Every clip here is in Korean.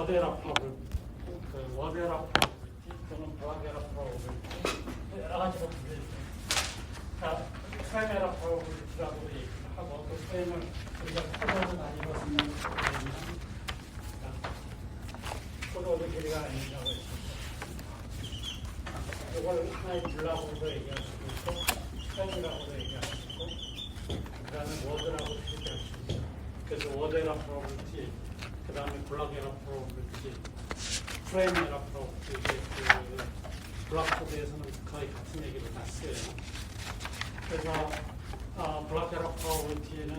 워데라 프로블티, 그 워데라 프로블티 또는 블라게라 프로블티 여러 가지로 불려있어요. 자, 프라이메라 프로블티라고 얘기를 하고 그 프레임을 우리가 코드로 나뉘어 생각하면 코드의 길이가 아니라고 했습니다. 이걸 하나의 뷰라고도 얘기할 수 있고 프레임이라고도 얘기할 수 있고 그 다음에 워드라고도 얘기할 수 있습니다. 그래서 워데라 프로블티, 그 다음에 블락에라 프로블티, 프레임에라 프로블티, 그 블락코드에서는 거의 같은 얘기를 다 써요. 그래서 블락에라 프로블티는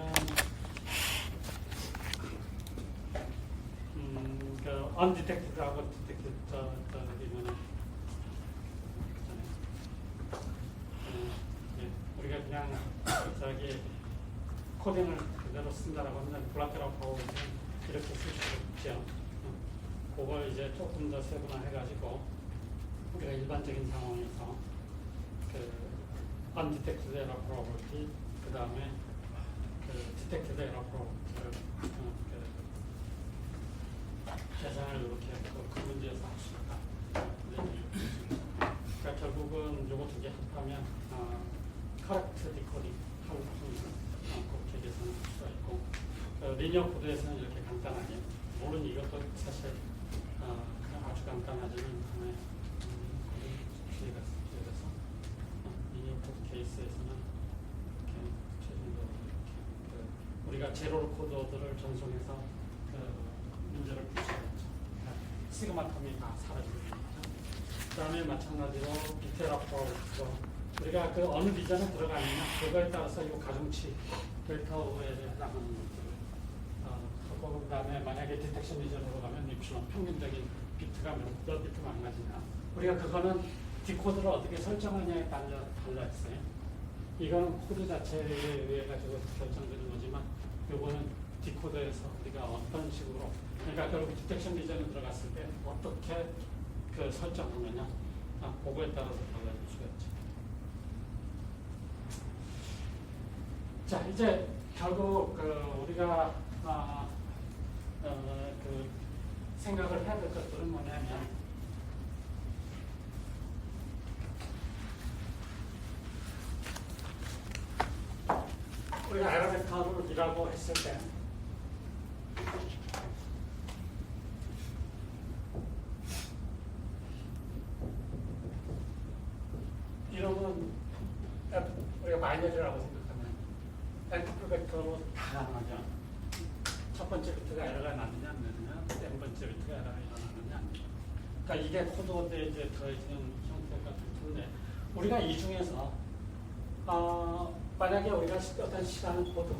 그 undetected하고 detected이면은 우리가 그냥 저기 코딩을 그대로 쓴다라고 하면 블락에라 프로블티는 이렇게 쓸 수 있죠. 그걸 이제 조금 더 세분화해가지고 우리가 일반적인 상황에서 그 undetected error probability, 그 다음에 그 detected error probability를 계산을 이렇게 그 문제에서 할 수 있다. 그러니까 결국은 요거 두 개 합하면 correct decoding 하고 그렇게 계산을 할 수가 있고 리니어 코드에서는 이렇게 간단하게 물론 이것도 사실 그냥 아주 간단하지만 그래서 리니어 코드 케이스에서는 이렇게 최종적으로 이렇게 우리가 제로 코드들을 전송해서 문제를 풀수있죠. 시그마텀이 다 사라지거든요. 그 다음에 마찬가지로 비테라 프로그램 우리가 그 어느 리전에 들어가느냐 그거에 따라서 이 가중치 델타오에 해당하는 것들을 하고 그 다음에 만약에 디텍션 리전으로 가면 입실은 평균적인 비트가 몇 비트 망가지냐 우리가 그거는 디코드를 어떻게 설정하냐에 달라 있어요. 이거는 코드 자체에 의해 가지고 결정되는 거지만 요거는 디코드에서 우리가 어떤 식으로 그러니까 결국 디텍션 리전에 들어갔을 때 어떻게 그 설정하느냐 그거에 따라서 달라질 수가 있죠. 자 이제 결국 우리가 그 생각을 해야 될 것들은 뭐냐면 우리가 에러 벡터이라고 했을 때 이름은 우리가 마이너리라고 생각하면 엔트플 벡터로 다 나누죠. 첫 번째 비트가 에러가 나느냐 안 나느냐, n 번째 비트가 에러가 일어나느냐. 그러니까 이게 코드에 이제 더해지는 형태가 될 텐데 우리가 이 중에서 만약에 우리가 어떤 시간 코드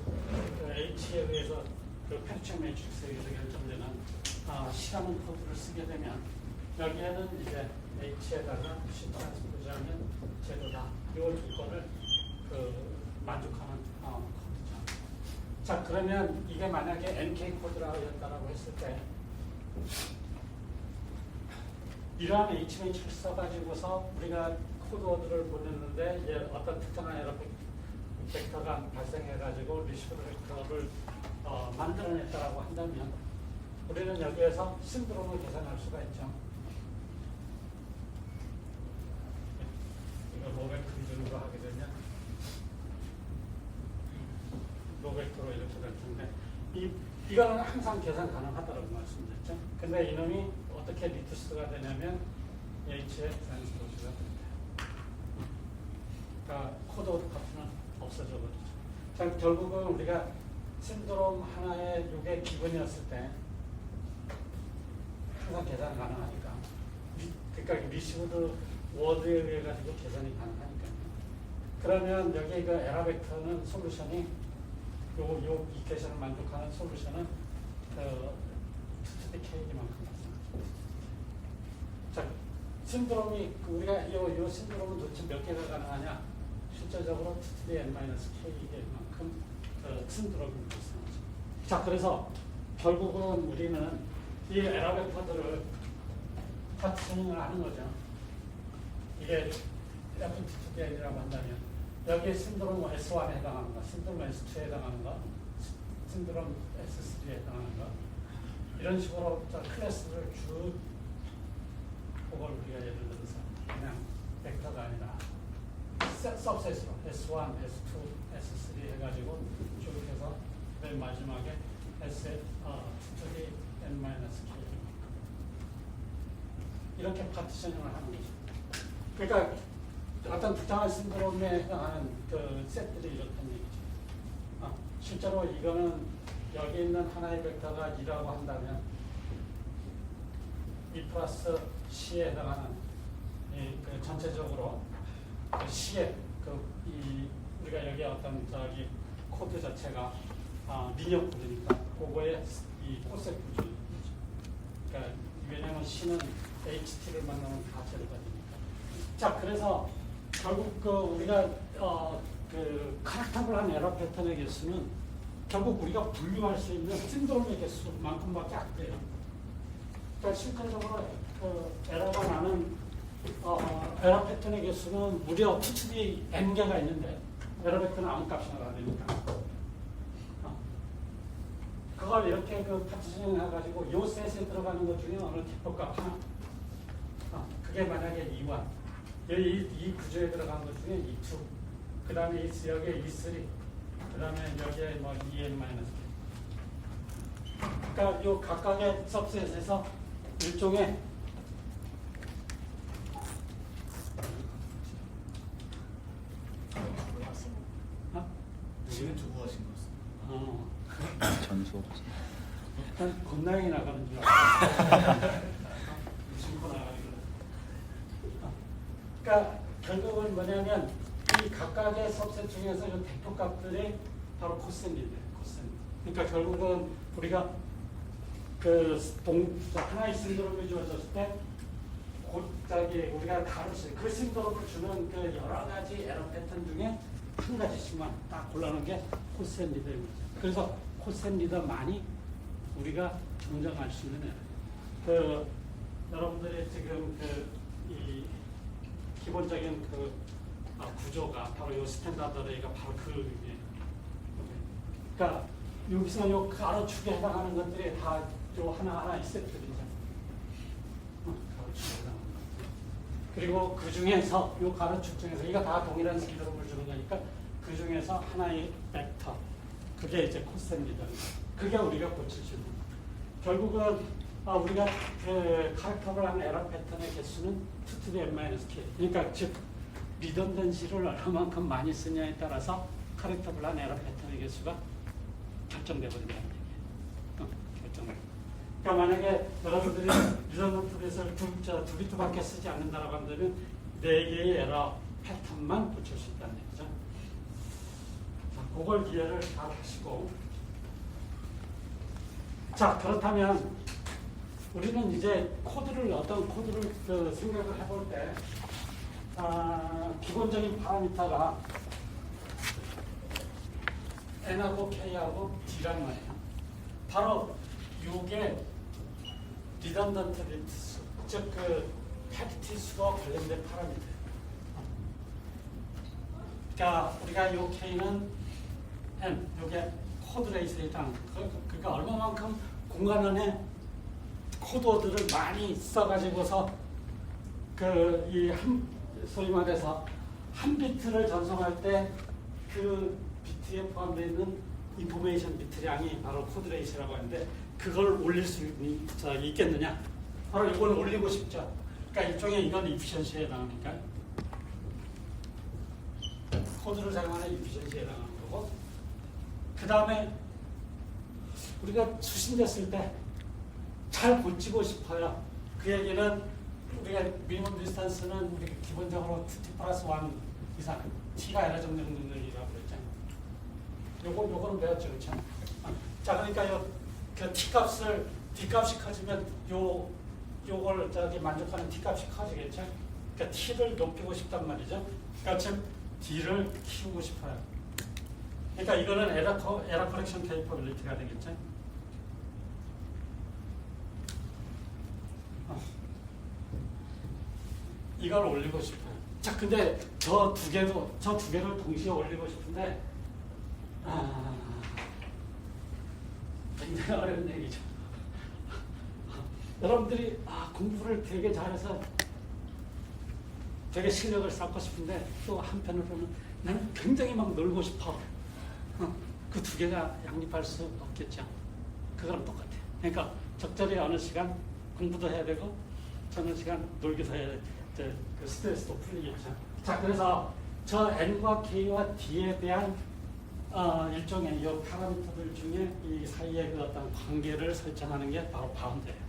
H에 의해서 그 패리청 매트릭스에 의해서 결정되는 시간 코드를 쓰게 되면 여기에는 이제 H에다가 시트라ns포즈하면 제도다. 이 조건을 만족하는 코드죠. 자 그러면 이게 만약에 NK 코드라고 했을 때 이러한 HMH를 써가지고서 우리가 코드워드를 보냈는데 이제 어떤 특정한 에러 벡터가 발생해가지고 리시브 벡터를 만들어냈다라고 한다면 우리는 여기에서 신드롬을 계산할 수가 있죠. 이거 로벡터 기준으로 하게 되면 로벡터로 이렇게 될 텐데 이거는 항상 계산 가능하다고 말씀드렸죠. 근데 이놈이 어떻게 리투스가 되냐면 H의 트랜스포즈가 됩니다. 그러니까 코드 파트는 없어져 버리죠. 자, 결국은 우리가 신드롬 하나에 이게 기본이었을 때 항상 계산 가능하니까 그러니까 리시브드 워드에 의해 가지고 계산이 가능하니까요. 그러면 여기 그 에러 벡터는 솔루션이 요 이퀘이션을 만족하는 솔루션은 TTDK만큼 발생하죠. 자, 신드롬이 우리가 요 신드롬은 도대체 몇 개가 가능하냐? 실제적으로 TTDN-K만큼 신드롬이 발생하죠. 자, 그래서 결국은 우리는 이 에러 벡터들을 파티셔닝을 하는 거죠. 이게 FTTDN이라고 한다면 여기에 신드롬 S1에 해당하는 거, 신드롬 S2에 해당하는 거, 신드롬 S3에 해당하는 거 이런 식으로 클래스를 쭉 그걸 우리가 예를 들어서 그냥 벡터가 아니라 서브셋으로 S1, S2, S3 해가지고 쭉 해서 맨 마지막에 S to the n-k 이렇게 파티셔닝을 하는 거죠. 그러니까 어떤 특정한 신드롬에 해당하는 그 셋들이 이렇다는 얘기죠. 실제로 이거는 여기 있는 하나의 벡터가 2라고 한다면 E 플러스 C에 해당하는 그 전체적으로 그 C에 우리가 여기 어떤 저기 코드 자체가 미니어 코드니까 그거에 이 코셋 구조인 거죠. 그러니까 왜냐하면 C는 HT를 만나면 다 제로 가지니까. 자, 그래서 결국 우리가 그 카렉터블한 에러 패턴의 개수는 결국 우리가 분류할 수 있는 신드롬의 개수만큼밖에 안 돼요. 그러니까 실질적으로 에러가 나는 에러 패턴의 개수는 무려 TTD n개가 있는데 에러 패턴은 아무 값이나 나되니까 그걸 이렇게 파티션을 해가지고 요 셋에 들어가는 것 중에 어느 대표값 하나 그게 만약에 E1 이 구조에 들어간 것 중에 E2 그 다음에 여기에 E3 그 다음에 여기에 뭐 EN-K 그러니까 요 각각의 서브셋에서 일종의 지금 두고 하신 거였어요. 전수. 일단 겁나게 나가는 줄 알았어요. 무심코 나가는 그러니까 결국은 뭐냐면 이 각각의 서브셋 중에서 이 대표 값들이 바로 코센인데 코센. 그러니까 결국은 우리가 하나의 신드롬이 주어졌을 때 우리가 다루실 그 신드롬을 주는 그 여러 가지 에러 패턴 중에 한 가지씩만 딱 골라놓은 게 코센 리더입니다. 그래서 코센 리더만이 우리가 정정할 수 있는 에러. 여러분들이 지금 이 기본적인 구조가 바로 이 스탠다드 레이가 바로 그러니까 여기서 요 가로축에 해당하는 것들이 다 요 하나하나의 셋들이죠. 가로축에 해당하는 것들. 그리고 그 중에서 요 가로축 중에서 이거 다 동일한 신드롬을 주는 거니까 그 중에서 하나의 벡터 그게 이제 코센입니다. 그게 우리가 고칠 수 있는 결국은 우리가 카렉터블한 에러 패턴의 개수는 2 to the n-k 그러니까 즉 리던던시를 얼마만큼 많이 쓰냐에 따라서 카렉터블한 에러 패턴의 개수가 결정돼 버린다는 얘기예요. 결정돼. 그러니까 만약에 여러분들이 리던던트에서 두 비트밖에 쓰지 않는다라고 한다면 4개의 에러 패턴만 고칠 수 있다는 얘기죠. 자, 그걸 이해를 잘 하시고 자, 그렇다면 우리는 이제 어떤 코드를 생각을 해볼 때 기본적인 파라미터가 N하고 K하고 D란 말이에요. 바로 이게 리던던트 비트수, 즉 패키지 수와 관련된 파라미터예요. 그러니까 우리가 이 K는 N, 이게 코드 레이스에 해당. 그러니까 얼마만큼 공간 안에 코드들을 많이 써가지고서 소위 말해서 한 비트를 전송할 때 그 비트에 포함되어 있는 인포메이션 비트량이 바로 코드 레이스라고 하는데 그걸 올릴 수 있겠느냐? 바로 이걸 올리고 싶죠. 그러니까 일종의 이건 이피션시에 해당하니까 코드를 사용하는 이피션시에 해당하는 거고 그 다음에 우리가 수신됐을 때 잘 고치고 싶어요. 그 얘기는 우리가 미니멈 디스턴스는 우리가 기본적으로 t 플러스 1 이상 t가 에러 정정능력이라고 그랬잖아요. 요거는 배웠죠, 그렇죠? 자, 그러니까 그 t 값을 d 값이 커지면 요걸 만족하는 t 값이 커지겠죠. 그러니까 t를 높이고 싶단 말이죠. 그러니까 즉 d를 키우고 싶어요. 그러니까 이거는 에러 커렉션 케이퍼빌리티가 되겠죠. 이걸 올리고 싶어요. 자, 근데 저 두 개를 동시에 올리고 싶은데 굉장히 어려운 얘기죠. 여러분들이 공부를 되게 잘해서 되게 실력을 쌓고 싶은데 또 한편으로는 나는 굉장히 막 놀고 싶어. 그 두 개가 양립할 수 없겠죠. 그거랑 똑같아. 그러니까 적절히 어느 시간 공부도 해야 되고 어느 시간 놀기도 해야 돼. 그 스트레스도 풀리겠죠. 자, 그래서 저 N과 K와 D에 대한 일종의 이 파라미터들 중에 이 사이의 그 어떤 관계를 설정하는 게 바로 바운드예요.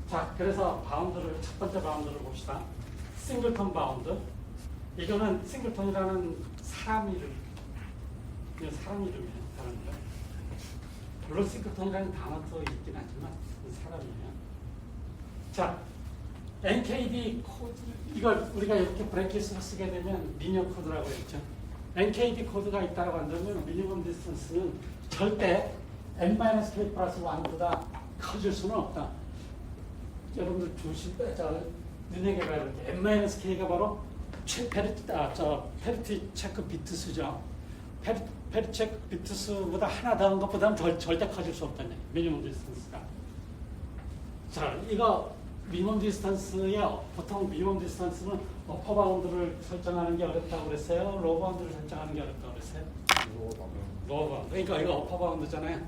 자, 그래서 바운드를 첫 번째 바운드를 봅시다. 싱글턴 바운드. 이거는 싱글턴이라는 사람 이름. 사람 이름이에요. 사람 이름. 물론 싱글턴이라는 단어도 있긴 하지만 사람이에요. 자, NKD 코드, 이걸 우리가 이렇게 브래킷으로 쓰게 되면 리니어 코드라고 했죠. NKD 코드가 있다고 한다면 미니멈 디스턴스는 절대 n-k 플러스 1보다 커질 수는 없다. 여러분들 눈여겨봐야 이렇게 n-k가 바로 페리티 체크 비트수죠. 페리티 체크 비트수보다 하나 더한 것보다는 절대 커질 수 없다는 얘기예요. 미니멈 디스턴스가. 자, 이거 미니멈 디스턴스에 보통 미니멈 디스턴스는 어퍼 바운드를 설정하는 게 어렵다고 그랬어요? 로우 바운드를 설정하는 게 어렵다고 그랬어요? 로우 바운드. 그러니까 이거 어퍼 바운드잖아요.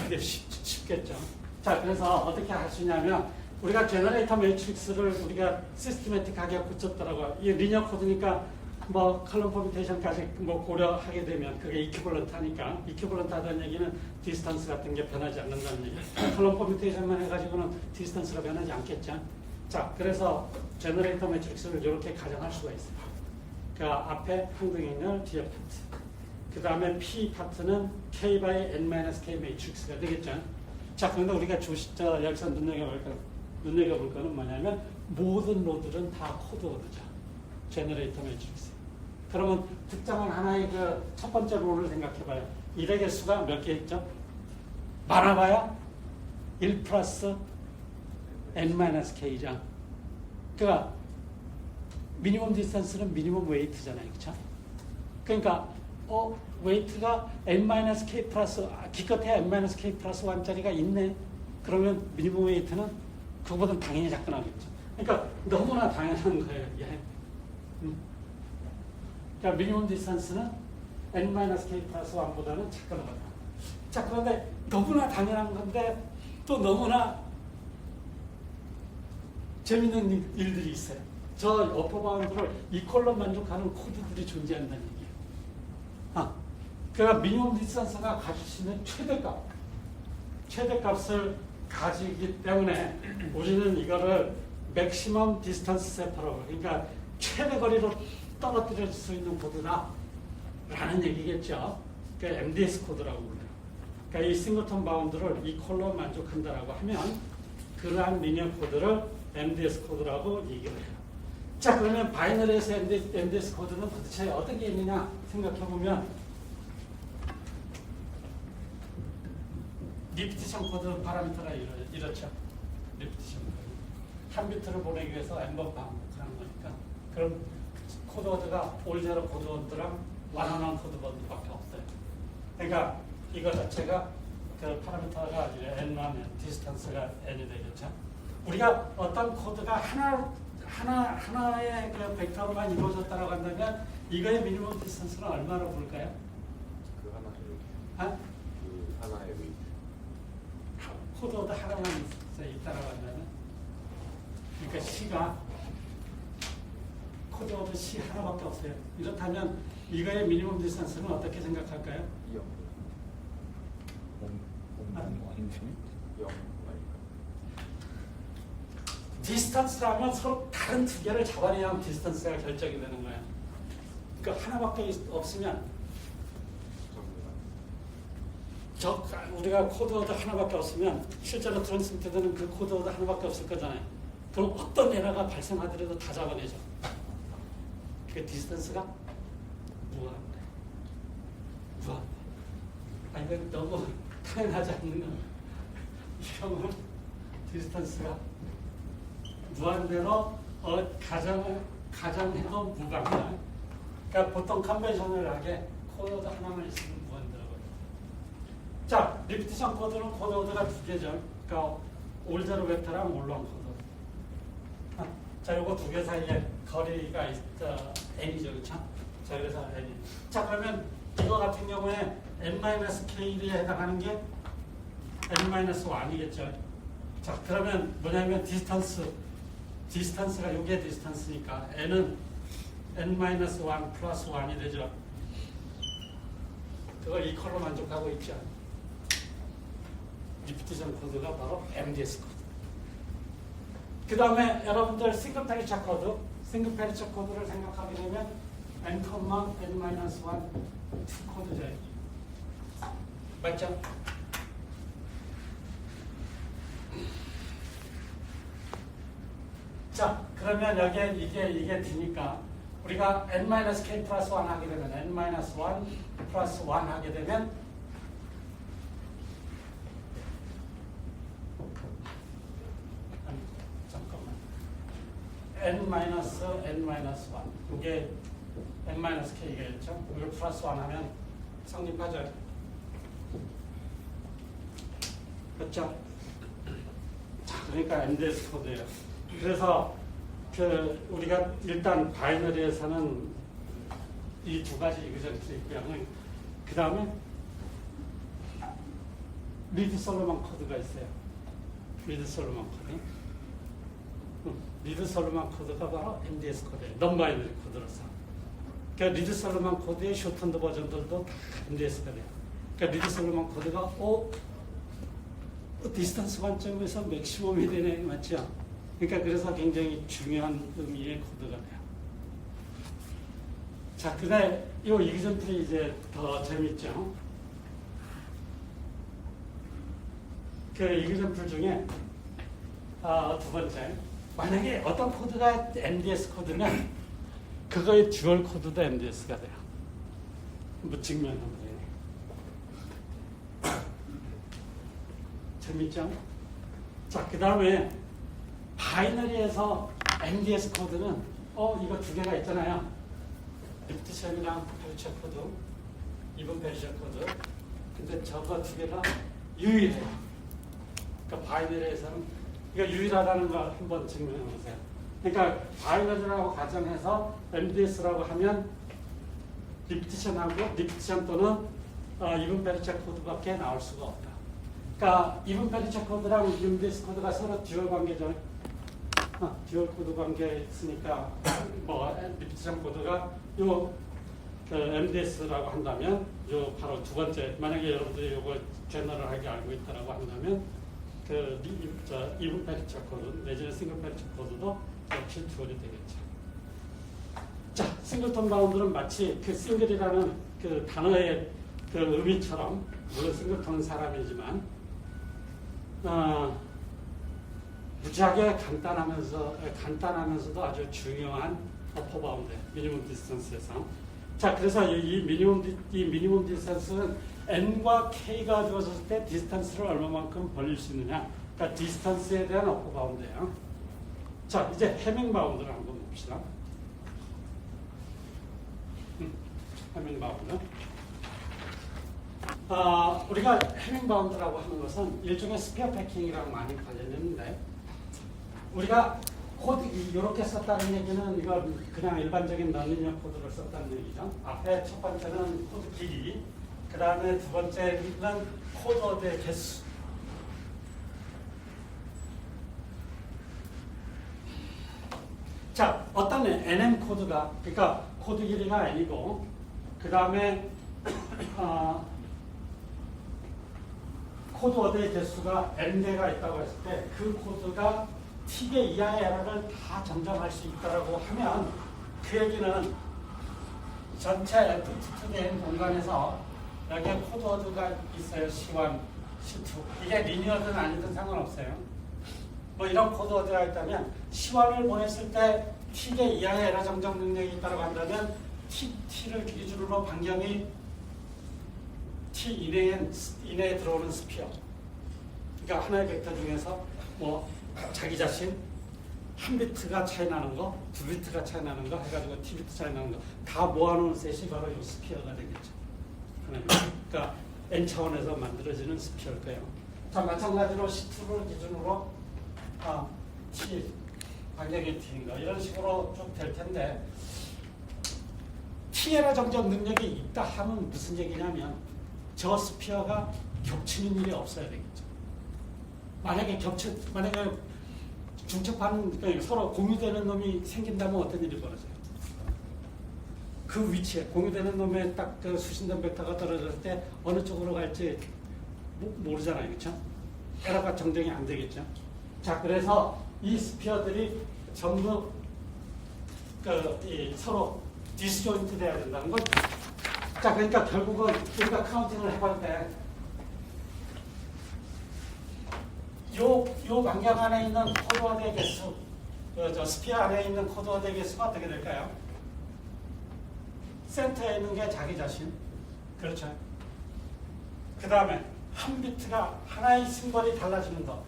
이게 쉽겠죠. 자, 그래서 어떻게 할 수 있냐면 우리가 제너레이터 매트릭스를 우리가 시스테매틱하게 붙였더라고요. 이 리니어 코드니까 뭐 컬럼 퍼뮤테이션까지 뭐 고려하게 되면 그게 이퀴벌런트하니까 이퀴벌런트하다는 얘기는 디스턴스 같은 게 변하지 않는다는 얘기. 컬럼 퍼뮤테이션만 해가지고는 디스턴스가 변하지 않겠죠. 자, 그래서 제너레이터 매트릭스를 이렇게 가정할 수가 있어요. 그 앞에 항등행렬, 뒤에 파트. 그 다음에 P 파트는 K by N-K 매트릭스가 되겠죠. 자, 그런데 우리가 여기서 눈여겨볼 거는 뭐냐면 모든 로드는 다 코드워드죠. 제너레이터 매트릭스. 그러면 특정한 하나의 그 첫 번째 롤을 생각해봐요. 1의 개수가 몇 개 있죠? 많아봐야 1 플러스 n-k죠. 그러니까 미니멈 디스턴스는 미니멈 웨이트잖아요. 그렇죠? 그러니까 웨이트가 n-k 플러스 기껏해야 n-k 플러스 1짜리가 있네. 그러면 미니멈 웨이트는 그거보다는 당연히 작동하겠죠. 그러니까 너무나 당연한 거예요. 이게. 그러니까 미니멈 디스턴스는 n-k 플러스 1보다는 작동하다. 자, 그런데 너무나 당연한 건데 또 너무나 재밌는 일들이 있어요. 저 어퍼 바운드를 이퀄로 만족하는 코드들이 존재한다는 얘기예요. 그러니까 미니멈 디스턴스가 가질 수 있는 최대값을 가지기 때문에 우리는 이거를 맥시멈 디스턴스 세퍼러블, 그러니까 최대 거리로 떨어뜨릴 수 있는 코드다라는 얘기겠죠. 그러니까 MDS 코드라고 불러요. 그러니까 이 싱글턴 바운드를 이퀄로 만족한다라고 하면 그러한 리니어 코드를 MDS 코드라고 얘기를 해요. 자, 그러면 바이너리에서 MDS 코드는 도대체 어떻게 있느냐 생각해보면 리피티션 코드 파라미터가 이렇죠. 리피티션 코드. 한 비트를 보내기 위해서 n번 반복하는 거니까. 그럼 코드워드가 올제로 코드워드랑 완화한 코드워드밖에 없어요. 그러니까 이거 자체가 그 파라미터가 n만 디스턴스가 n이 되겠죠. 우리가 어떤 코드가 하나의 그 벡터로만 이루어졌다고 한다면 이거의 미니멈 디스턴스는 얼마로 볼까요? 그 하나의 그 하나의 웨이트. 코드워드 하나만 있다라고 한다면 그러니까 C가 코드워드 C 하나밖에 없어요. 이렇다면 이거의 미니멈 디스턴스는 어떻게 생각할까요? 0. 인피니트? 0. 디스턴스라면 서로 다른 두 개를 잡아내야 디스턴스가 결정이 되는 거예요. 그러니까 하나밖에 없으면 우리가 코드워드 하나밖에 없으면 실제로 트랜스미트되는 그 코드워드 하나밖에 없을 거잖아요. 그럼 어떤 에러가 발생하더라도 다 잡아내죠. 그 디스턴스가 무한대. 이건 너무 당연하지 않는 건 이 경우는 디스턴스가 무한대로 가정해도 무방이야. 그러니까 보통 컨벤셔널하게 코드워드 하나만 있으면 무한대라고 해요. 자, 리피티션 코드는 코드워드가 두 개죠. 그러니까 올제로 벡터랑 올롱 코드. 자, 요거 두 개 사이에 거리가 n이죠, 그렇죠? 자, 그래서 n. 자, 그러면 이거 같은 경우에 n-k에 해당하는 게 n-1이겠죠. 자, 그러면 뭐냐면 디스턴스가 요게 디스턴스니까 n은 n-1 플러스 1이 되죠. 그걸 이퀄로 만족하고 있죠. 리피티션 코드가 바로 MDS 코드. 그 다음에 여러분들 싱글 페리처 코드를 생각하게 되면 n, n-1, 2 코드죠. 맞죠? 자, 그러면 여기에 이게 D니까 우리가 n-k 플러스 1 하게 되면 n-1 플러스 1 하게 되면 잠깐만 n-1 이게 n-k겠죠? 이걸 플러스 1 하면 성립하죠. 그렇죠? 자, 그러니까 MDS 코드예요. 그래서 우리가 일단 바이너리에서는 이 두 가지 이그젠트 있고요. 그 다음에 리드 솔로몬 코드가 있어요. 리드 솔로몬 코드. 리드 솔로몬 코드가 바로 MDS 코드예요. non-바이너리 코드로서. 그러니까 리드 솔로몬 코드의 쇼트핸드 버전들도 다 MDS가 돼요. 그러니까 리드 솔로몬 코드가 디스턴스 관점에서 맥시멈이 되네, 맞죠? 그러니까 그래서 굉장히 중요한 의미의 코드가 돼요. 자, 그다음에 이 이그젠플이 이제 더 재밌죠. 그 이그젠플 중에 두 번째, 만약에 어떤 코드가 MDS 코드면 그거의 듀얼 코드도 MDS가 돼요. 뭐 증명하면 돼요. 재밌죠? 자, 그 다음에 바이너리에서 MDS 코드는 이거 두 개가 있잖아요. 리피티션이랑 페리처 코드, 이번 페리처 코드. 근데 저거 두 개가 유일해요. 그러니까 바이너리에서는 이거 유일하다는 걸 한번 증명해 보세요. 그러니까 바이너리라고 가정해서 MDS라고 하면 리피티션 또는 이번 페리처 코드밖에 나올 수가 없다. 그러니까 이번 페리처 코드랑 MDS 코드가 서로 듀얼 관계죠. 듀얼 코드 관계에 있으니까 리피티션 코드가 그 MDS라고 한다면 바로 두 번째, 만약에 여러분들이 이걸 제너럴하게 알고 있다라고 한다면 이분 페리처 코드 내지는 싱글 페리처 코드도 역시 듀얼이 되겠죠. 자, 싱글톤 바운드는 마치 그 싱글이라는 그 단어의 그 의미처럼, 물론 싱글톤은 사람이지만 무지하게 간단하면서도 아주 중요한 어퍼 바운드, 미니멈 디스턴스에서. 자, 그래서 이 미니멈 디스턴스는 n과 k가 주어졌을 때 디스턴스를 얼마만큼 벌릴 수 있느냐. 그러니까 디스턴스에 대한 어퍼 바운드예요. 자, 이제 해밍 바운드를 한번 봅시다. 해밍 바운드. 우리가 해밍 바운드라고 하는 것은 일종의 스피어 패킹이랑 많이 관련이 있는데, 우리가 코드 이렇게 썼다는 얘기는 이건 그냥 일반적인 너니니어 코드를 썼다는 얘기죠. 앞에 첫 번째는 코드 길이, 그 다음에 두 번째는 코드의 개수. 자, 어떤 NM 코드가, 그러니까 코드 길이가 n이고, 그 다음에 코드 어드의 개수가 n개가 있다고 했을 때 그 코드가 t개 이하의 에러를 다 정정할 수 있다고 하면, 그 얘기는 전체 F2된 공간에서 여기에 코드 어드가 있어요. C1, C2. 이게 리니어든 아니든 상관없어요. 뭐 이런 코드 어드가 있다면 C1을 보냈을 때 t개 이하의 에러 정정 능력이 있다고 한다면 t를 기준으로 반경이 t 이내에 들어오는 스피어. 그러니까 하나의 벡터 중에서 뭐 자기 자신 한 비트가 차이 나는 거, 두 비트가 차이 나는 거 해가지고 t비트 차이 나는 거 다 모아놓은 셋이 바로 이 스피어가 되겠죠. 그러니까 n 차원에서 만들어지는 스피어일 거예요. 자, 마찬가지로 C2를 기준으로 간격이 t인 거 이런 식으로 좀 될 텐데 T에라 정적 능력이 있다 하면 무슨 얘기냐면 저 스피어가 겹치는 일이 없어야 되겠죠. 만약에 중첩하는 그러니까 서로 공유되는 놈이 생긴다면 어떤 일이 벌어져요? 그 위치에 공유되는 놈에 딱 그 수신된 벡터가 떨어졌을 때 어느 쪽으로 갈지 모르잖아요, 그렇죠? 에러가 정정이 안 되겠죠. 자, 그래서 이 스피어들이 전부 서로 디스조인트 돼야 된다는 거죠. 자, 그러니까 결국은 우리가 카운팅을 해볼 때 요 만경 안에 있는 코드워드의 개수, 저 스피어 안에 있는 코드워드의 개수가 어떻게 될까요? 센터에 있는 게 자기 자신. 그렇죠. 그 다음에 한 비트가 하나의 심벌이 달라지는 거.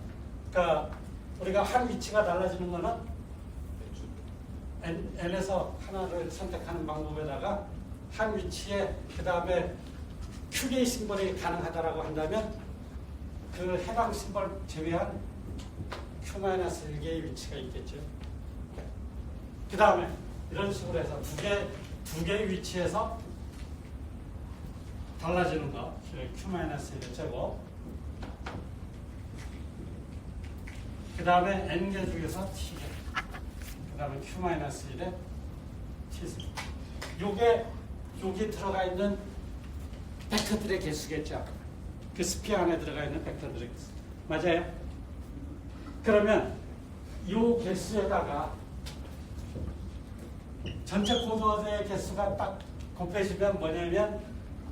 그러니까 우리가 한 위치가 달라지는 거는 n에서 하나를 선택하는 방법에다가 한 위치에 그 다음에 Q개의 심벌이 가능하다라고 한다면 그 해당 심벌 제외한 Q-1개의 위치가 있겠죠. 그 다음에 이런 식으로 해서 두 개의 위치에서 달라지는 거 Q-1의 제곱 그 다음에 N개 중에서 T개 그 다음에 Q-1의 T승 요게 여기 들어가 있는 벡터들의 개수겠죠. 그 스피어 안에 들어가 있는 벡터들의 개수 맞아요? 그러면 요 개수에다가 전체 코드워드의 개수가 딱 곱해지면 뭐냐면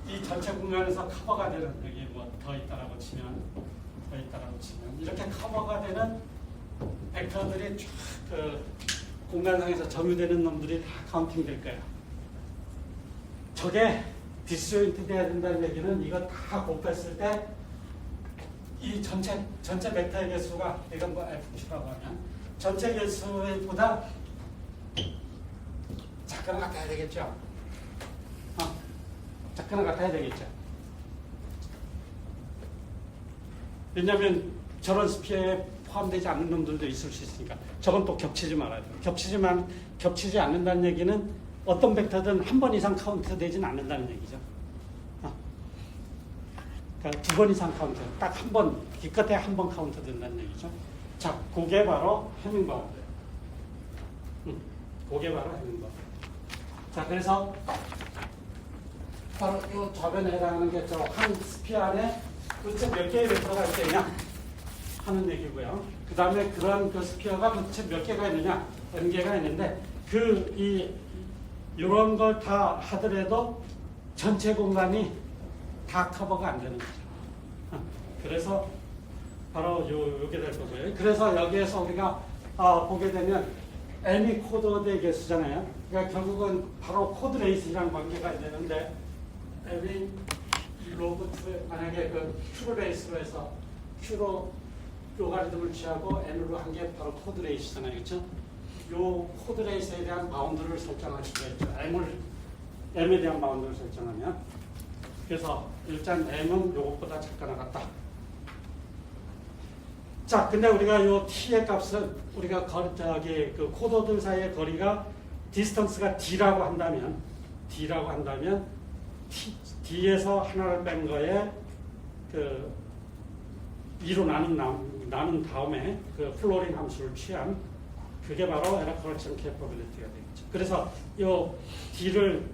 이 전체 공간에서 커버가 되는 여기 뭐 더 있다라고 치면 이렇게 커버가 되는 벡터들이 쫙 그 공간상에서 점유되는 놈들이 다 카운팅 될 거야. 저게 디스조인트 돼야 된다는 얘기는 이거 다 곱했을 때 이 전체 벡터의 개수가 이건 뭐 F라고 하면 전체 개수보다 작거나 같아야 되겠죠. 작거나 같아야 되겠죠. 왜냐하면 저런 스피어에 포함되지 않는 놈들도 있을 수 있으니까 저건 또 겹치지 말아야 돼요. 겹치지 않는다는 얘기는 어떤 벡터든 한 번 이상 카운트 되지는 않는다는 얘기죠. 그러니까 두 번 이상 카운트, 딱 한 번, 기껏해 한 번 카운트 된다는 얘기죠. 자, 그게 바로 해밍버드. 그게 바로 해밍버드. 자, 그래서 바로 이 좌변에 해당하는 게 저 한 스피어 안에 도대체 몇 개의 벡터가 있겠냐 하는 얘기고요. 그 다음에 그런 그 스피어가 도대체 몇 개가 있느냐, n개가 있는데 이런 걸 다 하더라도 전체 공간이 다 커버가 안 되는 거죠. 그래서 바로 요게 될 거고요. 그래서 여기에서 우리가 보게 되면 n이 코드워드의 개수잖아요. 그러니까 결국은 바로 코드 레이스랑 관계가 되는데 n이 로그 2에 만약에 그 Q 레이스로 해서 Q로 로가리즘을 취하고 n으로 한 게 바로 코드 레이스잖아요. 그렇죠? 요 코드 레이스에 대한 바운드를 설정할 수가 있죠. m에 대한 바운드를 설정하면 그래서 일단 m은 요것보다 작거나 같다. 자, 근데 우리가 요 t의 값은 우리가 그 코드들 사이의 거리가 디스턴스가 d라고 한다면 d에서 하나를 뺀 거에 그 2로 나눈 다음에 그 플로링 함수를 취한 그게 바로 에러 커렉션 캐퍼빌리티가 되겠죠. 그래서 요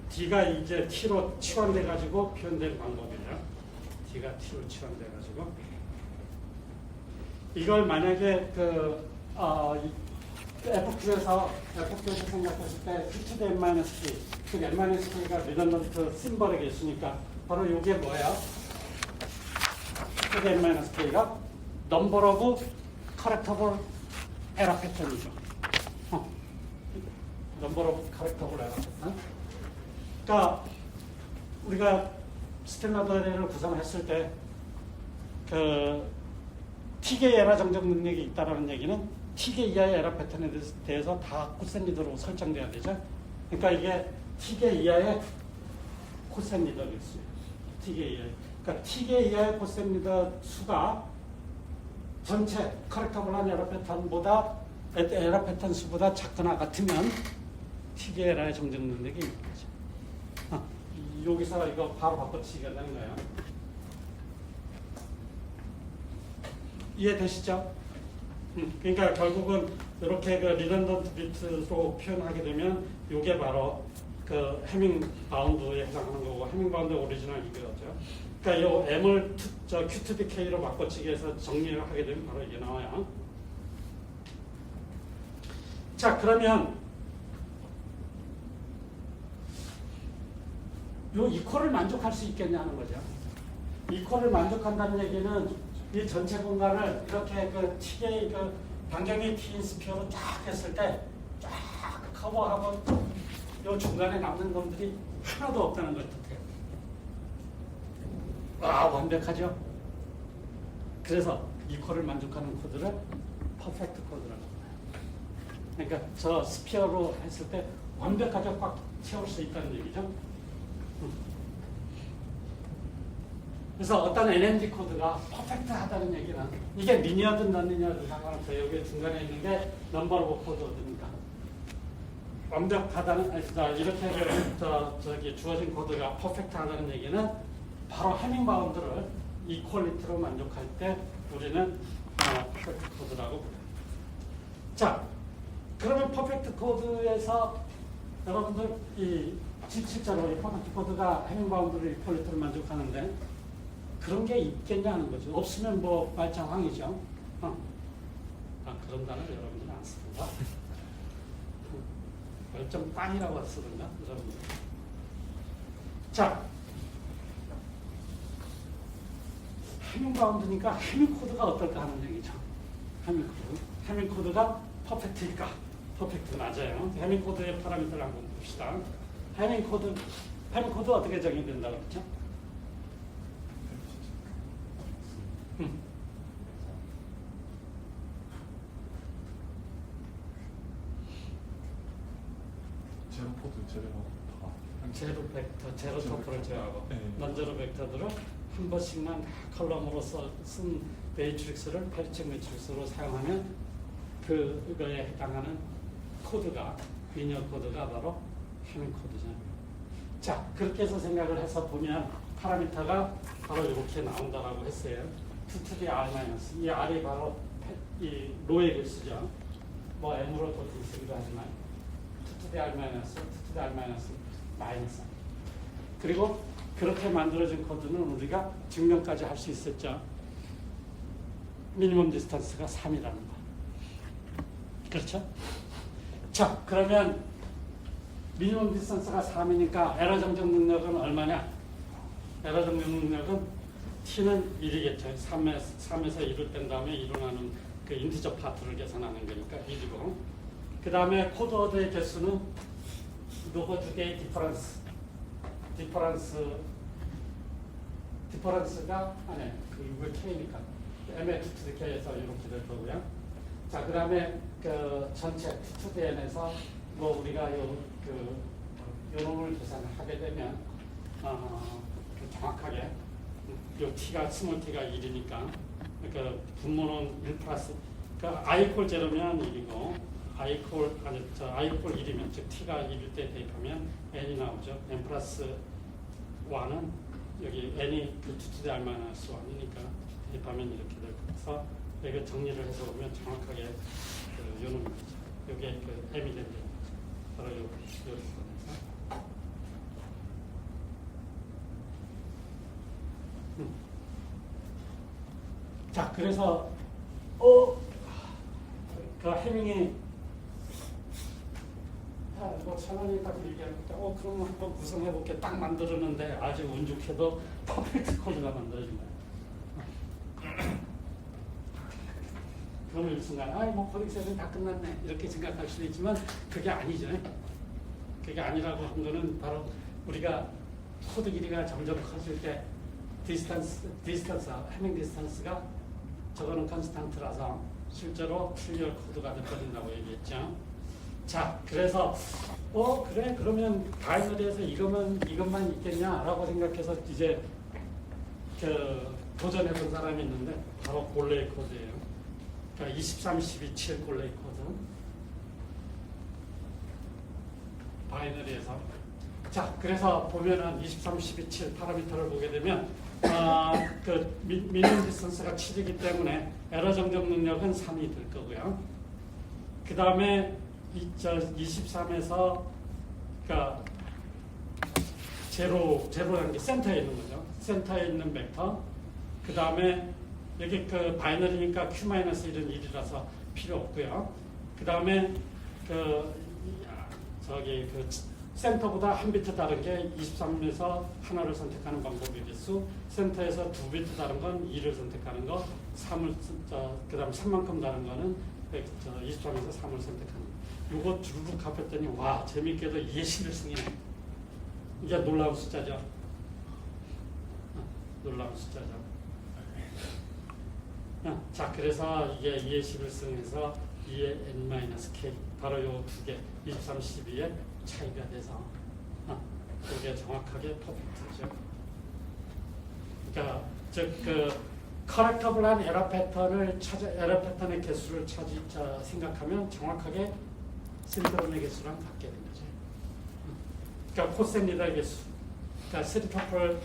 D가 이제 T로 치환돼 가지고 표현된 방법이에요. D가 T로 치환돼 가지고 이걸 만약에 FQ에서 생각했을 때 Q to the n-k, 즉 n-k가 리던던트 심벌의 개수니까 바로 이게 뭐예요? Q to the n-k가 number of correctable error pattern이죠. 넘버 오브 카렉터블 에러 패턴. 그러니까 우리가 스탠다드 어레이를 구성했을 때 그 T개 에러 정적 능력이 있다라는 얘기는 T개 이하의 에러 패턴에 대해서 다 코센 리더로 설정돼야 되죠. 그러니까 이게 T개 이하의 코센 리더 개수예요. T개 이하의. 그러니까 T개 이하의 코센 리더 수가 전체 커렉터블한 에러 패턴보다 에러 패턴 수보다 작거나 같으면 TD의 에러의 정정 능력이 있는 거죠. 여기서 이거 바로 바꿔치기가 되는 거예요. 이해되시죠? 그러니까 결국은 이렇게 그 리던던트 비트로 표현하게 되면 이게 바로 그 해밍 바운드에 해당하는 거고, 해밍 바운드 오리지널 이거죠. 그러니까 이 M을 Q to the K로 바꿔치기 해서 정리를 하게 되면 바로 이게 나와요. 자, 그러면 요 이퀄을 만족할 수 있겠냐는 거죠. 이퀄을 만족한다는 얘기는 이 전체 공간을 이렇게 그 T의 그 반경의 T인 스피어로 쫙 했을 때 쫙 커버하고 요 중간에 남는 놈들이 하나도 없다는 걸 뜻해요. 와, 완벽하죠? 그래서 이퀄을 만족하는 코드를 퍼펙트 코드라고 해요. 그러니까 저 스피어로 했을 때 완벽하게 꽉 채울 수 있다는 얘기죠. 그래서 어떤 NMD 코드가 퍼펙트하다는 얘기는 이게 리니어든 넌리니어든 상관없어요. 여기 중간에 있는 게 넘버 오브 코드입니다. 완벽하다는, 이렇게 저기 주어진 코드가 퍼펙트하다는 얘기는 바로 해밍 바운드를 이퀄리티로 만족할 때 우리는 퍼펙트 코드라고 부르요. 자, 그러면 퍼펙트 코드에서 여러분들 이 실제로 이 퍼펙트 코드가 해밍 바운드를 이퀄리티로 만족하는데 그런 게 있겠냐 하는 거죠. 없으면 뭐 말짱황이죠. 그런 단어 여러분들은 안 씁니다. 열정 빵이라고 쓰든가 여러분들. 자, 해밍 바운드니까 해밍 코드가 어떨까 하는 얘기죠. 해밍 코드. 해밍 코드가 퍼펙트일까? 퍼펙트 맞아요. 해밍 코드의 파라미터를 한번 봅시다. 해밍 코드 어떻게 정의된다고 그랬죠? 제로 코드 제로하고 다. 제로 벡터, 제로 토프를 제어하고 네. 넌제로 벡터들을 한 번씩만 컬럼으로 쓴 매트릭스를 페리책 매트릭스로 사용하면 그거에 해당하는 코드가 리니어 코드가 바로 해밍 코드잖아요. 자, 그렇게 해서 생각을 해서 보면 파라미터가 바로 이렇게 나온다라고 했어요. 2 to the r 마이너스. 이 r이 바로 이 로의 개수죠. 뭐 m으로도 쓰기도 하지만 2 to the r 마이너스, 2 to the r 마이너스 마이너스. 그리고 그렇게 만들어진 코드는 우리가 증명까지 할 수 있었죠. 미니멈 디스턴스가 3이라는 거. 그렇죠? 자, 그러면 미니멈 디스턴스가 3이니까 에러 정정 능력은 얼마냐? 에러 정정 능력은 t는 1이겠죠. 3에서 1을 뺀 다음에 일어나는 그 인티저 파트를 계산하는 거니까 1이고. 그 다음에 코드 워드의 개수는 로버 두 개의 디퍼런스가 아니 그 K니까 M의 2 to the K에서 이렇게 될 거고요. 자, 그 다음에 그 전체 2 to the N에서 뭐 우리가 요 놈을 계산을 하게 되면 정확하게 요 t가 스몰 t가 1이니까 그러니까 분모는 1 플러스 그러니까 i 이퀄 0면 1이고 i 이퀄 1이면 즉 t가 1일 때 대입하면 n이 나오죠. n 플러스 1은 여기 n이 2 to the r 마이너스 1이니까 대입하면 이렇게 될 거라서 이거 정리를 해서 보면 정확하게 요 놈이 되죠. 여기에 그 m이 된다는 거죠. 바로 요 부분에서. 자, 그래서 그 해밍이 뭐 천원이 딱 얘기하니까 그럼 한번 구성해볼게 딱 만들었는데 아주 운 좋게도 퍼펙트 코드가 만들어진 거야. 그러면 이 순간 뭐 코딩 세븐 다 끝났네 이렇게 생각할 수도 있지만 그게 아니죠. 그게 아니라고 한 거는 바로 우리가 코드 길이가 점점 커질 때 디스턴스, 해밍 디스턴스가 저거는 컨스탄트라서 실제로 클리어 코드가 돼버린다고 얘기했죠. 자, 그래서 그래 그러면 바이너리에서 이것만 있겠냐라고 생각해서 이제 그 도전해본 사람이 있는데 바로 골레의 코드예요. 그러니까 23, 12, 7 골라 있거든. 바이너리에서. 자, 그래서 보면은 23, 12, 7 파라미터를 보게 되면 그 미니멈 디스턴스가 7이기 때문에 에러 정정 능력은 3이 될 거고요. 그 다음에 23에서 그러니까 제로라는 게 센터에 있는 거죠. 센터에 있는 벡터. 그 다음에 여기 그 바이너리니까 Q-1은 1이라서 필요 없고요. 그 다음에 그 센터보다 한 비트 다른 게 23에서 하나를 선택하는 방법이겠수. 센터에서 두 비트 다른 건 2를 선택하는 거. 3을 그 다음 3만큼 다른 거는 23에서 3을 선택하는 거. 요거 주르륵 합했더니 와 재밌게도 2의 11승이네. 이게 놀라운 숫자죠. 놀라운 숫자죠. 자, 그래서 이게 2의 11승에서 2의 n-k 바로 요 두 개 23, 12의 차이가 돼서 그게 정확하게 퍼펙트죠. 그러니까 즉 커렉터블한 에러 에러 패턴의 개수를 생각하면 정확하게 신드롬의 개수랑 같게 된 거죠. 그러니까 코센리더의 개수. 그러니까 스리터플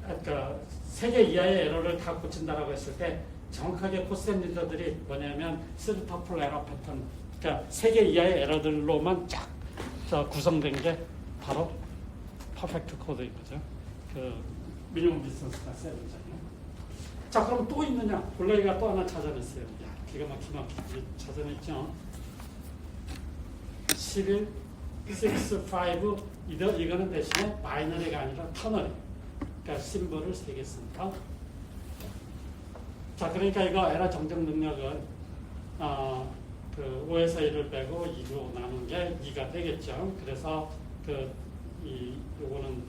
그러니까 3개 이하의 에러를 다 고친다라고 했을 때 정확하게 코센리더들이 뭐냐면 스리터플 에러 패턴. 그러니까 3개 이하의 에러들로만 쫙 구성된 게 바로 퍼펙트 코드인 거죠. 그 미니멈 디스턴스가 세븐이잖아요. 자, 그럼 또 있느냐? 블레이가 또 하나 찾아냈어요. 야, 기가 막히게 찾아냈죠. 11, 6, 5 이거는 대신에 바이너리가 아니라 터너리. 그러니까 심볼을 3개 쓴다. 자, 그러니까 이거 에러 정정 능력은 그 5에서 1을 빼고 2로 나눈 게 2가 되겠죠. 그래서 요거는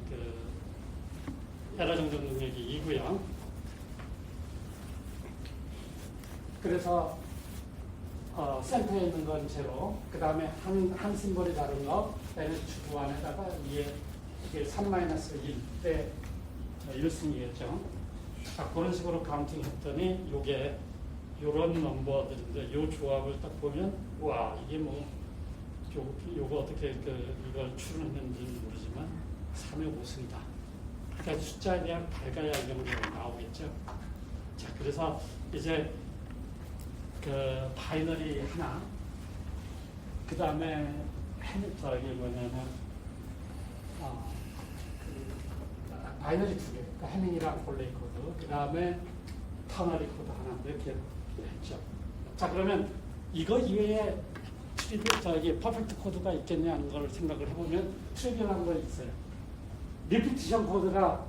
에러 정정 능력이 2고요. 센터에 있는 건 제로, 그 다음에 한 심볼이 다른 거, N 주부 안에다가 이게 3-1대 1승이겠죠. 자, 그런 식으로 카운팅 했더니 요게 요런 넘버들인데 요 조합을 딱 보면 와 이게 뭐 요거 어떻게 이걸 추론했는지는 모르지만 3의 5승이다. 그러니까 숫자에 대한 밝아야 이런 게 나오겠죠. 자, 그래서 이제 그 바이너리 하나, 그 다음에 바이너리 두 개, 그러니까 해밍이랑 볼레이 코드, 그 다음에 터너리 코드 하나 이렇게 했죠. 자, 그러면 이거 이외에 퍼펙트 코드가 있겠냐는 걸 생각을 해보면 트리비얼한 거 있어요. 리피티션 코드가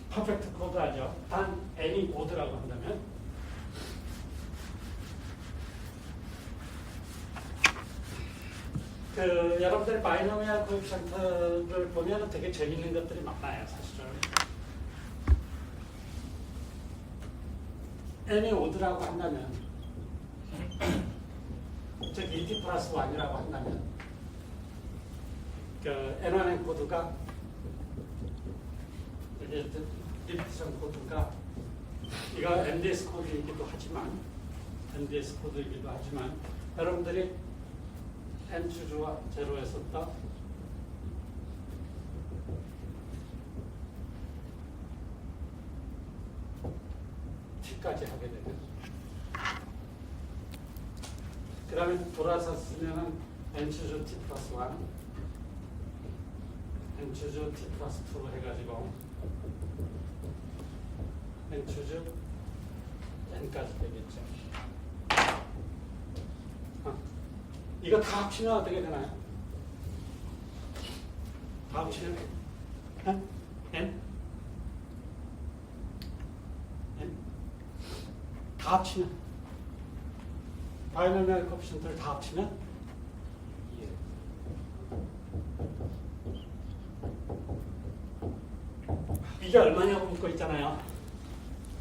퍼펙트 코드 아니죠. 단 n이 오드라고 한다면 여러분들 바이노미얼 코에피션트를 보면 되게 재밌는 것들이 많아요, 사실은. n이 5라고 한다면, 즉 2t 플러스 1이라고 한다면, n1n 코드가, 리피티션 코드가, 이거 MDS 코드이기도 하지만, 여러분들이 n 주주와 제로에서 또 t까지 하게 되면 그 다음에 돌아서 쓰면은 n 주주 t 플러스 1 n 주주 t 플러스 2로 해가지고 n 주주 n까지 되겠죠. 이거 다 합치면 어떻게 되나요? 다 합치면 n? n? 다 합치면 바이노미얼 코피션트를 다 합치면 이게 얼마냐고 묻고 있잖아요.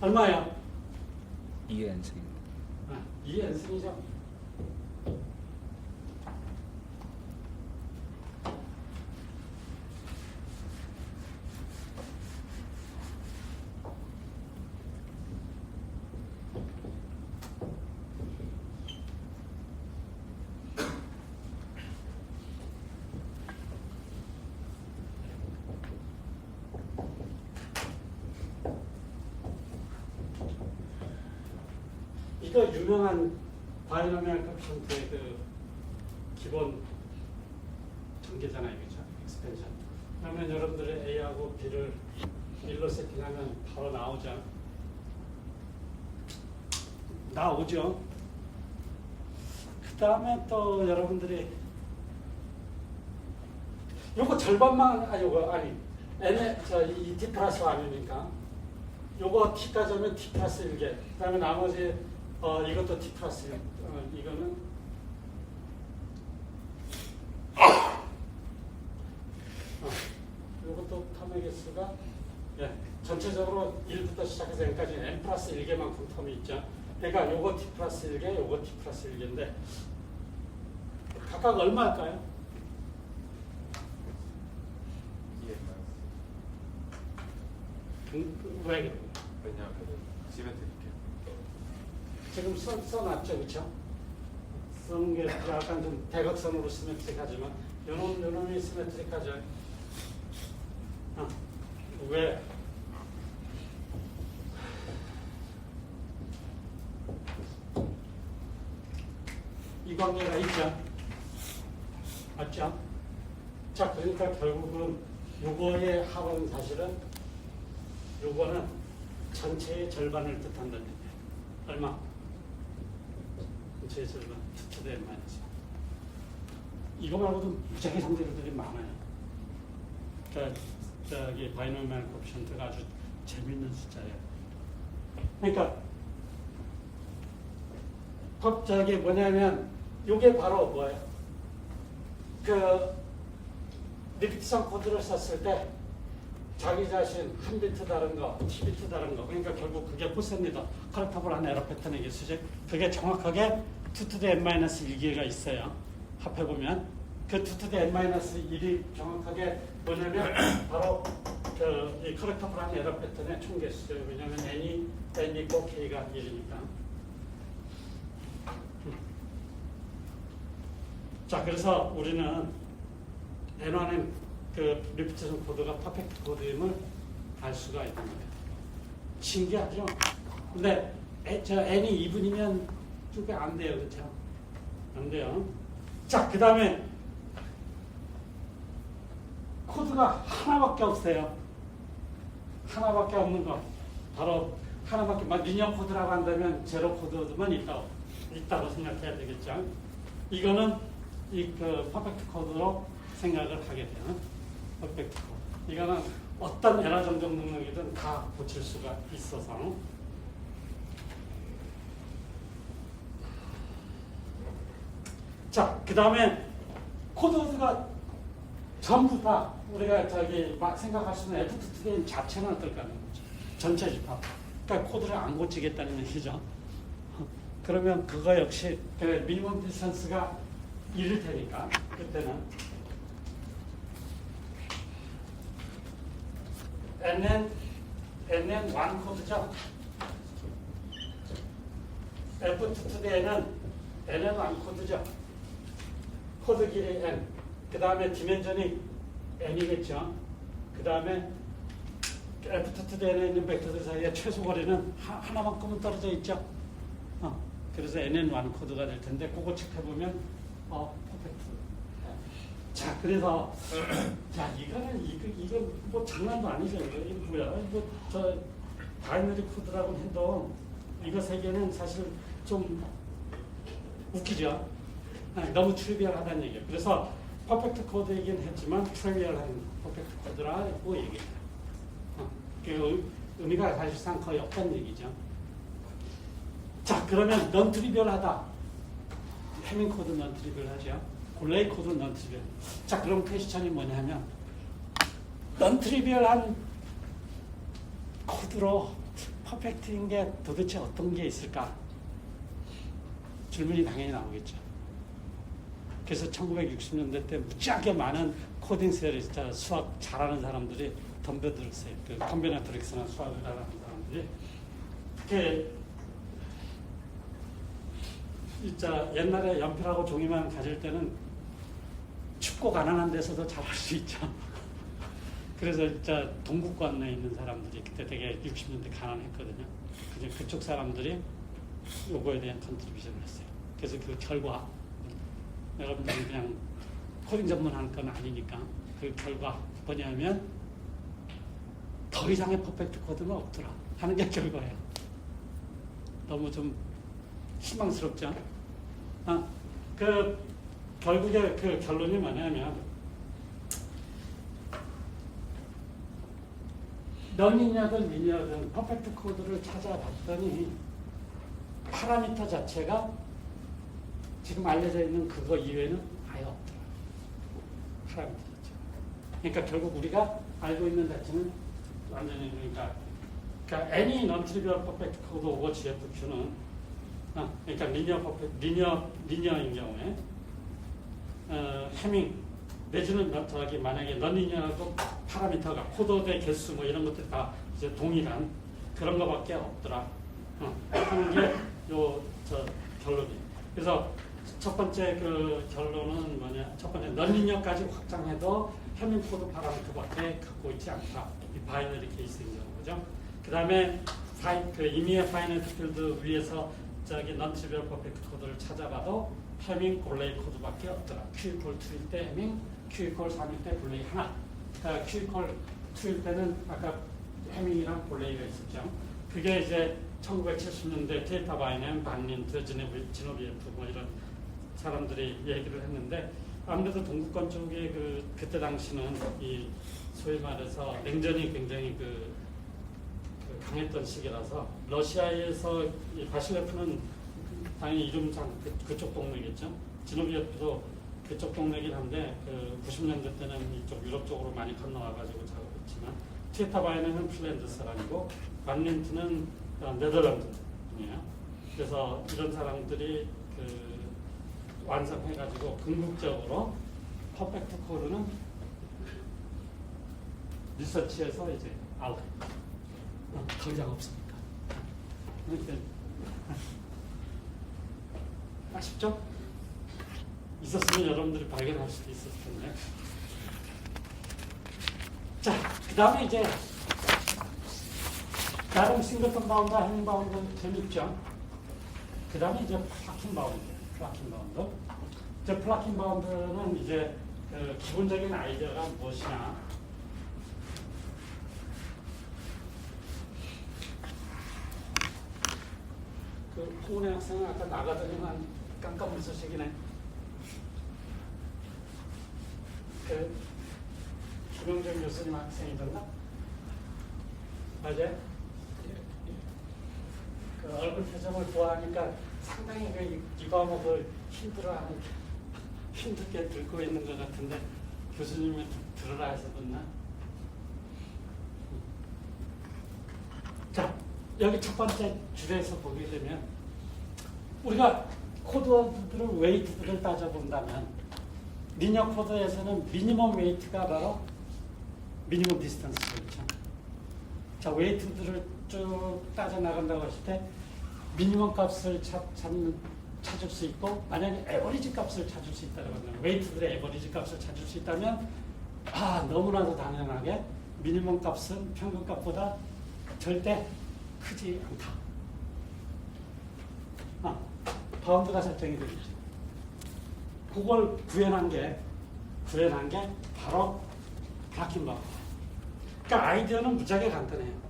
얼마예요? 2n승. 2n승이죠. 이거 유명한 바이노미얼 코피션트의 그 기본 전개잖아요, 그죠? 익스펜션. 그러면 여러분들의 A하고 B를 1로 세팅하면 바로 나오죠. 나오죠. 그 다음에 또 여러분들이 요거 절반만, 요거 아니 n에 이 t 플러스 1이니까 요거 t까지 하면 t 플러스 1개. 그 다음에 나머지 이것도 t 플러스 1. 이거는 요것도 텀의 개수가 전체적으로 1부터 시작해서 여기까지 n 플러스 1개만큼 텀이 있죠. 그러니까 요거 t 플러스 1개, 요거 t 플러스 1개인데 각각 얼마일까요? 왜 그래요? 왜냐하면 시메트릭해요. 지금 써놨죠, 그렇죠? 쓰는 게 약간 좀 대각선으로 시메트릭하지만 요놈이 시메트릭하죠. 왜? 이 관계가 있죠. 맞죠? 자, 그러니까 결국은 요거의 합은 사실은 요거는 전체의 절반을 뜻한다는 얘기예요. 얼마? 전체의 절반. 투 대 마이너스. 이거 말고도 무지하게 상대들이 많아요. 그러니까 저기 바이노미얼 코피션트가 아주 재밌는 숫자예요. 그러니까 저기 뭐냐면 요게 바로 뭐예요? 그 리피트성 코드를 썼을 때 자기 자신 한 비트 다른 거, 10비트 다른 거. 그러니까 결국 그게 포센리더, 커렉터블한 에러 패턴의 개수죠. 그게 정확하게 2 to the n-1개가 있어요. 합해보면. 그 2 to the n-1이 정확하게 뭐냐면 바로 이 커렉터블한 에러 패턴의 총 개수죠. 왜냐면 n이 있고 k가 1이니까. 자, 그래서 우리는 n1은 그 리피테이션 코드가 퍼펙트 코드임을 알 수가 있는 거예요. 신기하죠? 근데 n이 2분이면 그게 안 돼요. 그렇죠? 안 돼요. 자, 그 다음에 코드가 하나밖에 없어요. 하나밖에 없는 거. 바로 하나밖에, 막 리니어 코드라고 한다면 제로 코드만 있다고 생각해야 되겠죠. 이거는 그 퍼펙트 코드로 생각을 하게 돼요. 퍼펙트 코드. 이거는 어떤 에러 정정 능력이든 다 고칠 수가 있어서. 자, 그 다음에 코드가 전부 다 우리가 생각할 수 있는 F2 자체는 어떨까 하는 거죠. 전체 집합. 그러니까 코드를 안 고치겠다는 얘기죠. 그러면 그거 역시 그 미니멈 디스턴스가 1일 테니까 그때는 nn1 코드죠. F2는 nn1 코드죠. 코드 길이 n. 그 다음에 디멘전이 n이겠죠. 그 다음에 F2n에 있는 벡터들 사이에 최소 거리는 하나만큼은 떨어져 있죠. 그래서 nn1 코드가 될 텐데 그거 체크해보면 퍼펙트. 자, 그래서 자, 이건 뭐 장난도 아니죠. 이거 뭐야? 저 바이너리 코드라고 해도 이거 세 개는 사실 좀 웃기죠. 너무 트리비얼하다는 얘기예요. 그래서 퍼펙트 코드이긴 했지만 트리비얼한 퍼펙트 코드라고 얘기해요. 그 의미가 사실상 거의 없다는 얘기죠. 자, 그러면 넌 트리비얼하다. 해밍 코드 넌 트리비얼하죠. 골레이 코드 넌 트리비얼. 자, 그럼 퀘스천이 뭐냐면 넌 트리비얼한 코드로 퍼펙트인 게 도대체 어떤 게 있을까? 질문이 당연히 나오겠죠. 그래서 1960년대 때 무지하게 많은 코딩 세리스트, 수학 잘하는 사람들이 덤벼들었어요. 그 컴비네토릭스나 수학을 잘하는 사람들이. 진짜 옛날에 연필하고 종이만 가질 때는 춥고 가난한 데서도 잘할 수 있죠. 그래서 진짜 동국권에 있는 사람들이 그때 되게 60년대 가난했거든요. 그쪽 사람들이 요거에 대한 컨트리뷰션을 했어요. 그래서 그 결과, 여러분들은 그냥 코딩 전문하는 건 아니니까 그 결과 뭐냐면 더 이상의 퍼펙트 코드는 없더라 하는 게 결과예요. 너무 좀 실망스럽죠? 그 결국에 그 결론이 뭐냐면 넌리니어든 리니어든 퍼펙트 코드를 찾아봤더니 파라미터 자체가 지금 알려져 있는 그거 이외에는 아예 없더라. 파라미터 자체가. 그러니까 결국 우리가 알고 있는 자체는 완전히 그러니까 any non-trivial perfect code over GFQ는 그러니까 리니어인 경우에 해밍 내지는 저기 만약에 넌리니어하고 파라미터가 코드의 개수 뭐 이런 것들이 다 이제 동일한 그런 거밖에 없더라. 하는 게 저 결론이. 그래서 첫 번째 그 결론은 뭐냐? 첫 번째 넌리니어까지 확장해도 해밍 코드 파라미터밖에 갖고 있지 않다. 이 바이너리 케이스인 경우죠. 그 다음에 그 임의의 파이너트 필드 위에서 저기 non-trivial perfect 코드를 찾아봐도 해밍 골레이 코드밖에 없더라. Q equal 2일 때 해밍, Q equal 3일 때 골레이 하나. Q equal 2일 때는 아까 해밍이랑 골레이가 있었죠. 그게 이제 1970년대 데이터 바이넨, 반린트, 지노비에프 뭐 이런 사람들이 얘기를 했는데 아무래도 동구권 쪽에 그때 당시는 이 소위 말해서 냉전이 굉장히 그 강했던 시기라서 러시아에서 이 바실레프는 당연히 이름상 그쪽 동네겠죠. 지노비에프도 그쪽 동네긴 한데 그 90년대 때는 이쪽 유럽 쪽으로 많이 건너와가지고 작업했지만 티에타바이네는 핀란드 사람이고 반린트는 네덜란드 분이에요. 그래서 이런 사람들이 그 완성해가지고 궁극적으로 퍼펙트 코드는 리서치에서 이제 아웃. 더 이상 없으니까. 아쉽죠? 있었으면 여러분들이 발견할 수도 있었을 텐데. 자, 그 다음에 이제 나름 싱글턴 바운드, 해밍 바운드 재밌죠? 그 다음에 이제 플라킹 바운드. 이제 플라킹 바운드는 이제 그 기본적인 아이디어가 무엇이냐? 그 홍은혜 학생은 아까 나가더니만 깜깜무소식이네. 그 김영정 교수님 학생이던가? 맞아요? 그 얼굴 표정을 보아하니까 상당히 이 과목을 힘들게 듣고 있는 것 같은데 교수님이 들으라 해서 듣나? 자, 여기 첫 번째 줄에서 보게 되면 우리가 코드들을 웨이트들을 따져본다면 리니어 코드에서는 미니멈 웨이트가 바로 미니멈 디스턴스죠. 자, 웨이트들을 쭉 따져나간다고 했을 때 미니멈 값을 찾을 수 있고 만약에 에버리지 값을 찾을 수 있다고 하면 웨이트들의 에버리지 값을 찾을 수 있다면 너무나도 당연하게 미니멈 값은 평균 값보다 절대 크지 않다. 바운드가 설정이 되겠죠. 그걸 구현한 게 바로 플라킹 바운드. 그러니까 아이디어는 무지하게 간단해요.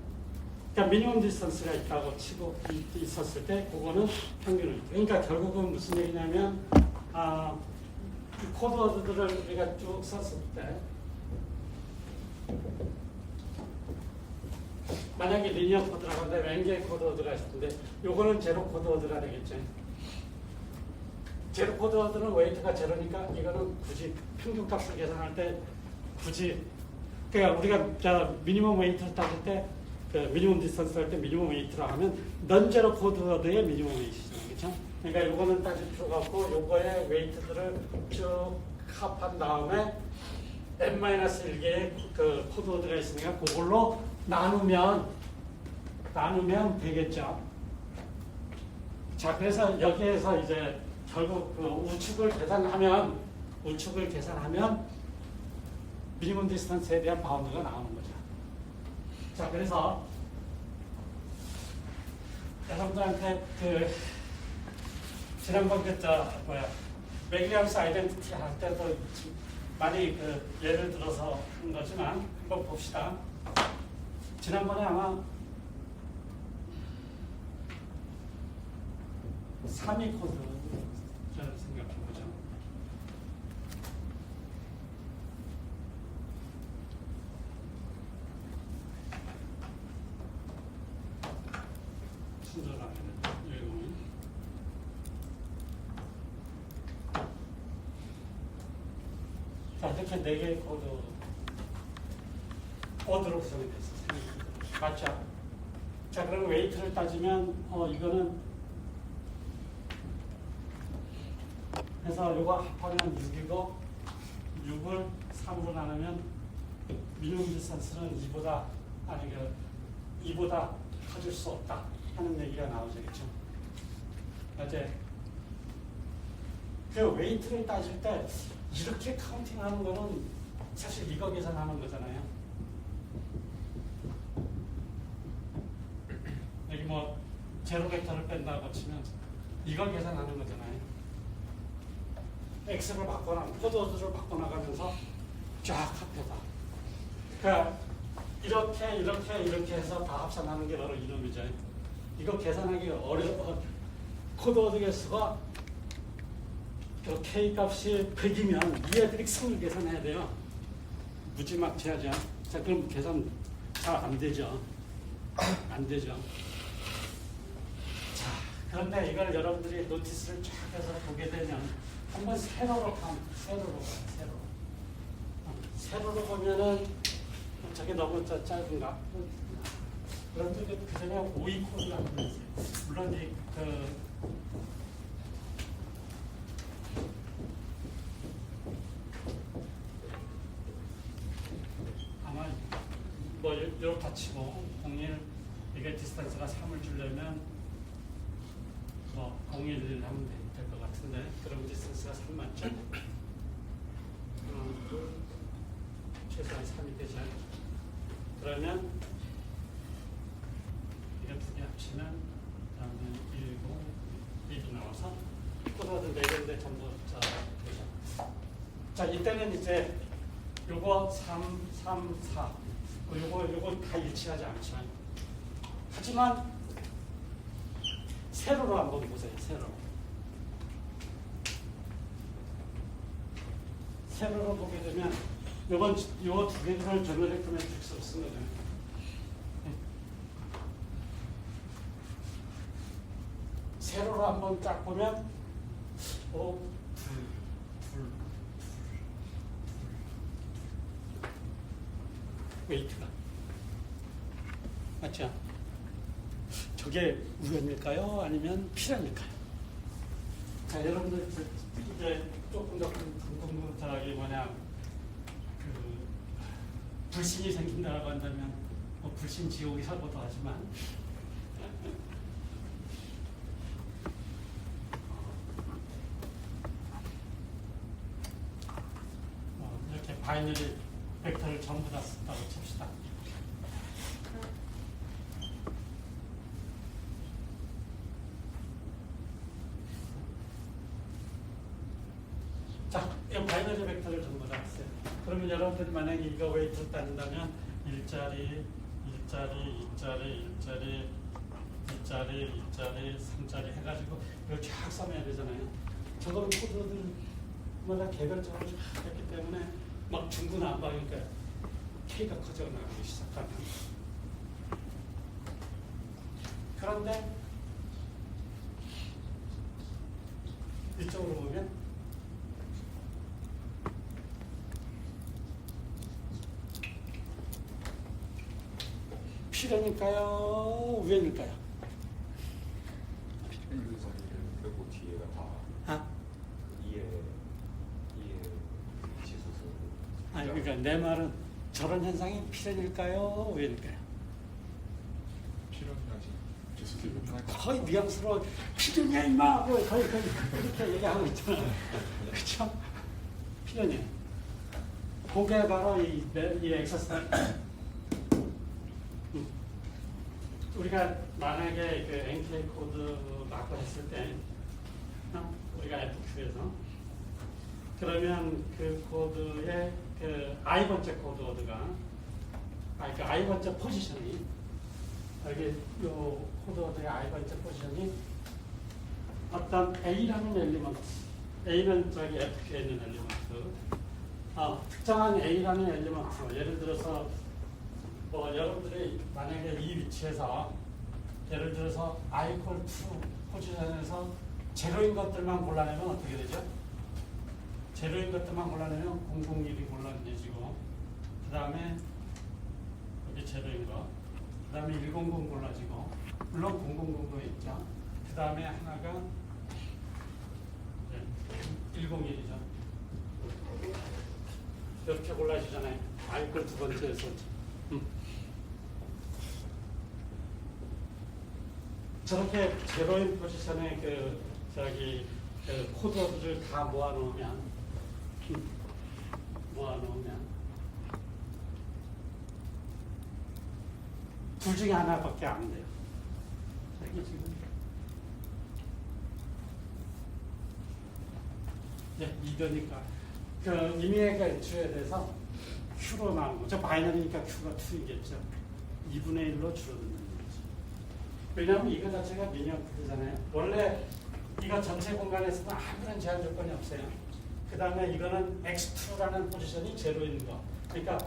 그러니까 미니멈 디스턴스가 있다고 치고 있었을 때 그거는 평균을. 그러니까 결국은 무슨 얘기냐면 코드워드들을 우리가 쭉 썼을 때 만약에 리니어 코드라고 하는데 랭게의 코드워드가 있을 텐데 요거는 제로 코드워드가 되겠죠. 제로 코드워드는 웨이트가 제로니까 이거는 굳이 평균 값을 계산할 때 굳이 그러니까 우리가 미니멈 웨이트를 따질 때 그 미니멈 디스턴스 할 때 미니멈 웨이트라 하면 넌제로 코드워드의 미니멈 웨이트죠. 그렇죠? 그러니까 요거는 따질 필요가 없고 요거의 웨이트들을 쭉 합한 다음에 n-1개의 그 코드워드가 있으니까 그걸로 나누면 되겠죠. 자, 그래서 여기에서 이제 결국 그 우측을 계산하면 미니멈 디스턴스에 대한 바운드가 나오는 거죠. 자, 그래서 여러분들한테 지난번 맥리엄스 아이덴티티 할 때도 많이 예를 들어서 한 거지만 한번 봅시다. 지난번에 아마 3위 코드를 생각해보죠. 순서가 유형은 자, 이렇게 4개의 코드로 구성이 됐어요. 맞죠? 자, 그럼 웨이트를 따지면 이거는 그래서 이거 합하면 6이고 6을 3으로 나누면 미니멈 디스턴스는 2보다 커질 수 없다 하는 얘기가 나오죠. 그렇죠? 어제 그 웨이트를 따질 때 이렇게 카운팅하는 거는 사실 이거 계산하는 거잖아요. 여기 뭐 제로 벡터를 뺀다고 치면 이거 계산하는 거잖아요. X를 바꿔나, 코드를 바꿔나가면서 쫙 합해다. 그러니까 이렇게 해서 다 합산하는 게 바로 이놈이죠. 이거 계산하기 어려워. 코드 개수가 그 K 값이 100이면 이 애들이 10을 계산해야 돼요. 무지막지하죠. 자, 그럼 계산 잘 안 되죠. 안 되죠. 자, 그런데 이걸 여러분들이 노티스를 쫙 해서 보게 되면 한번 세로로 가요. 세로로 보면은 저게 너무 짧은가? 그런데 그 전에 오이 코드가 한 번 있어요. 물론 아마 뭐 이렇게 치고 01 이게 디스턴스가 3을 주려면 뭐 01을 하면 될 것 같은데 그럼 디스턴스가 3 맞죠? 최소한 3이 되죠. 그러면 이거 두 개 합치면 그다음에 1이 나와서 코드는 4개인데 전부 되죠. 자, 이때는 이제 요거 3, 4 요거 다 일치하지 않죠. 하지만 세로로 한번 보세요. 세로로 보게 되면 요 두 개를 제너레이터 매트릭스로 쓴 거죠. 세로로 한번 쫙 보면 웨이트가 맞죠? 저게 우연일까요? 아니면 필연일까요? 자, 여러분들 이제 조금 더 궁금하기 불신이 생긴다고 한다면 뭐 불신 지옥이라고도 하지만 이렇게 바이너리 벡터를 전부 다 쓴다고 칩시다. 자, 이 바이너리 벡터를 전부 다 했어요. 그러면 여러분들이 만약에 이거 웨이트를 따진다면 1자리, 3자리 해가지고 이걸 쫙 써내야 되잖아요. 저거는 코드들마다 개별적으로 쫙 했기 때문에 막 중구난방이니까 K가 커져 나가기 시작하면 그런데 이쪽으로 보면 필연일까요? 우연일까요? 그 자리를 그리고 뒤에가 다 이해 지수수. 아니 그러니까 내 말은 저런 현상이 필연일까요? 우연일까요? 필연이라지. 지수수 편할 것 거의 뉘앙스로 필연이야 임마 거의 그렇게 얘기하고 있잖아. 그렇죠? 필연이에요. 그게 바로 이 엑서사이즈 우리가 만약에 그 NK 코드 맞고 했을 때, 우리가 FQ에서 그러면 그 코드의 그 I 번째 코드워드가, 그 I 번째 포지션이 여기 요 코드워드의 I 번째 포지션이 어떤 A라는 엘리먼트, A는 저기 FQ에 있는 엘리먼트, 특정한 A라는 엘리먼트, 예를 들어서 뭐 여러분들이 만약에 이 위치에서 예를 들어서 I equal to 포지션에서 제로인 것들만 골라내면 어떻게 되죠? 제로인 것들만 골라내면 001이 골라내지고, 그 다음에 여기 제로인 거, 그 다음에 100 골라지고, 물론 000도 있죠. 그 다음에 하나가 101이죠. 이렇게 골라지잖아요. 아이걸 두 번째에서. 저렇게 제로인 포지션에 그 코드들을 다 모아놓으면 둘 중에 하나밖에 안 돼요. 이게 지금 이거니까 그 임의가 인출에 대해서 Q로 나온 거죠. 바이너리니까 Q가 2이겠죠. 2분의 1로 줄어드는 거죠. 왜냐하면 이거 자체가 미니어 코드잖아요. 원래 이거 전체 공간에서는 아무런 제한 조건이 없어요. 그 다음에 이거는 X2라는 포지션이 제로인 거. 그러니까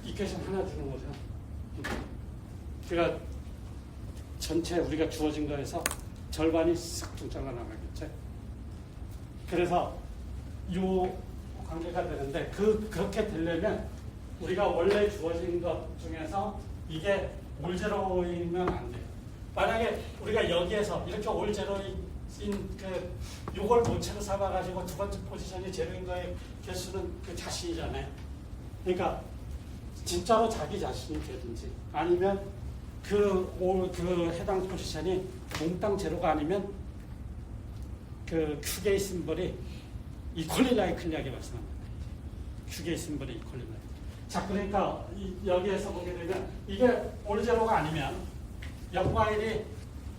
이퀘이션 하나 주는 거죠. 그러니까 전체 우리가 주어진 거에서 절반이 쓱 잘라나가겠죠. 그래서 요 관계가 되는데 그렇게 되려면 우리가 원래 주어진 것 중에서 이게 올제로이면 안 돼요. 만약에 우리가 여기에서 이렇게 올제로인 요걸 모체로 삼아가지고 두 번째 포지션이 제로인 거의 개수는 그 자신이잖아요. 그러니까 진짜로 자기 자신이 되든지 아니면 그 해당 포지션이 몽땅 제로가 아니면 그 QK 심벌이 이퀄리 라이클리하게 발생합니다. QK 심벌이 이퀄리 라이클리. 자, 그러니까 여기에서 보게 되면 이게 올제로가 아니면 0과 1이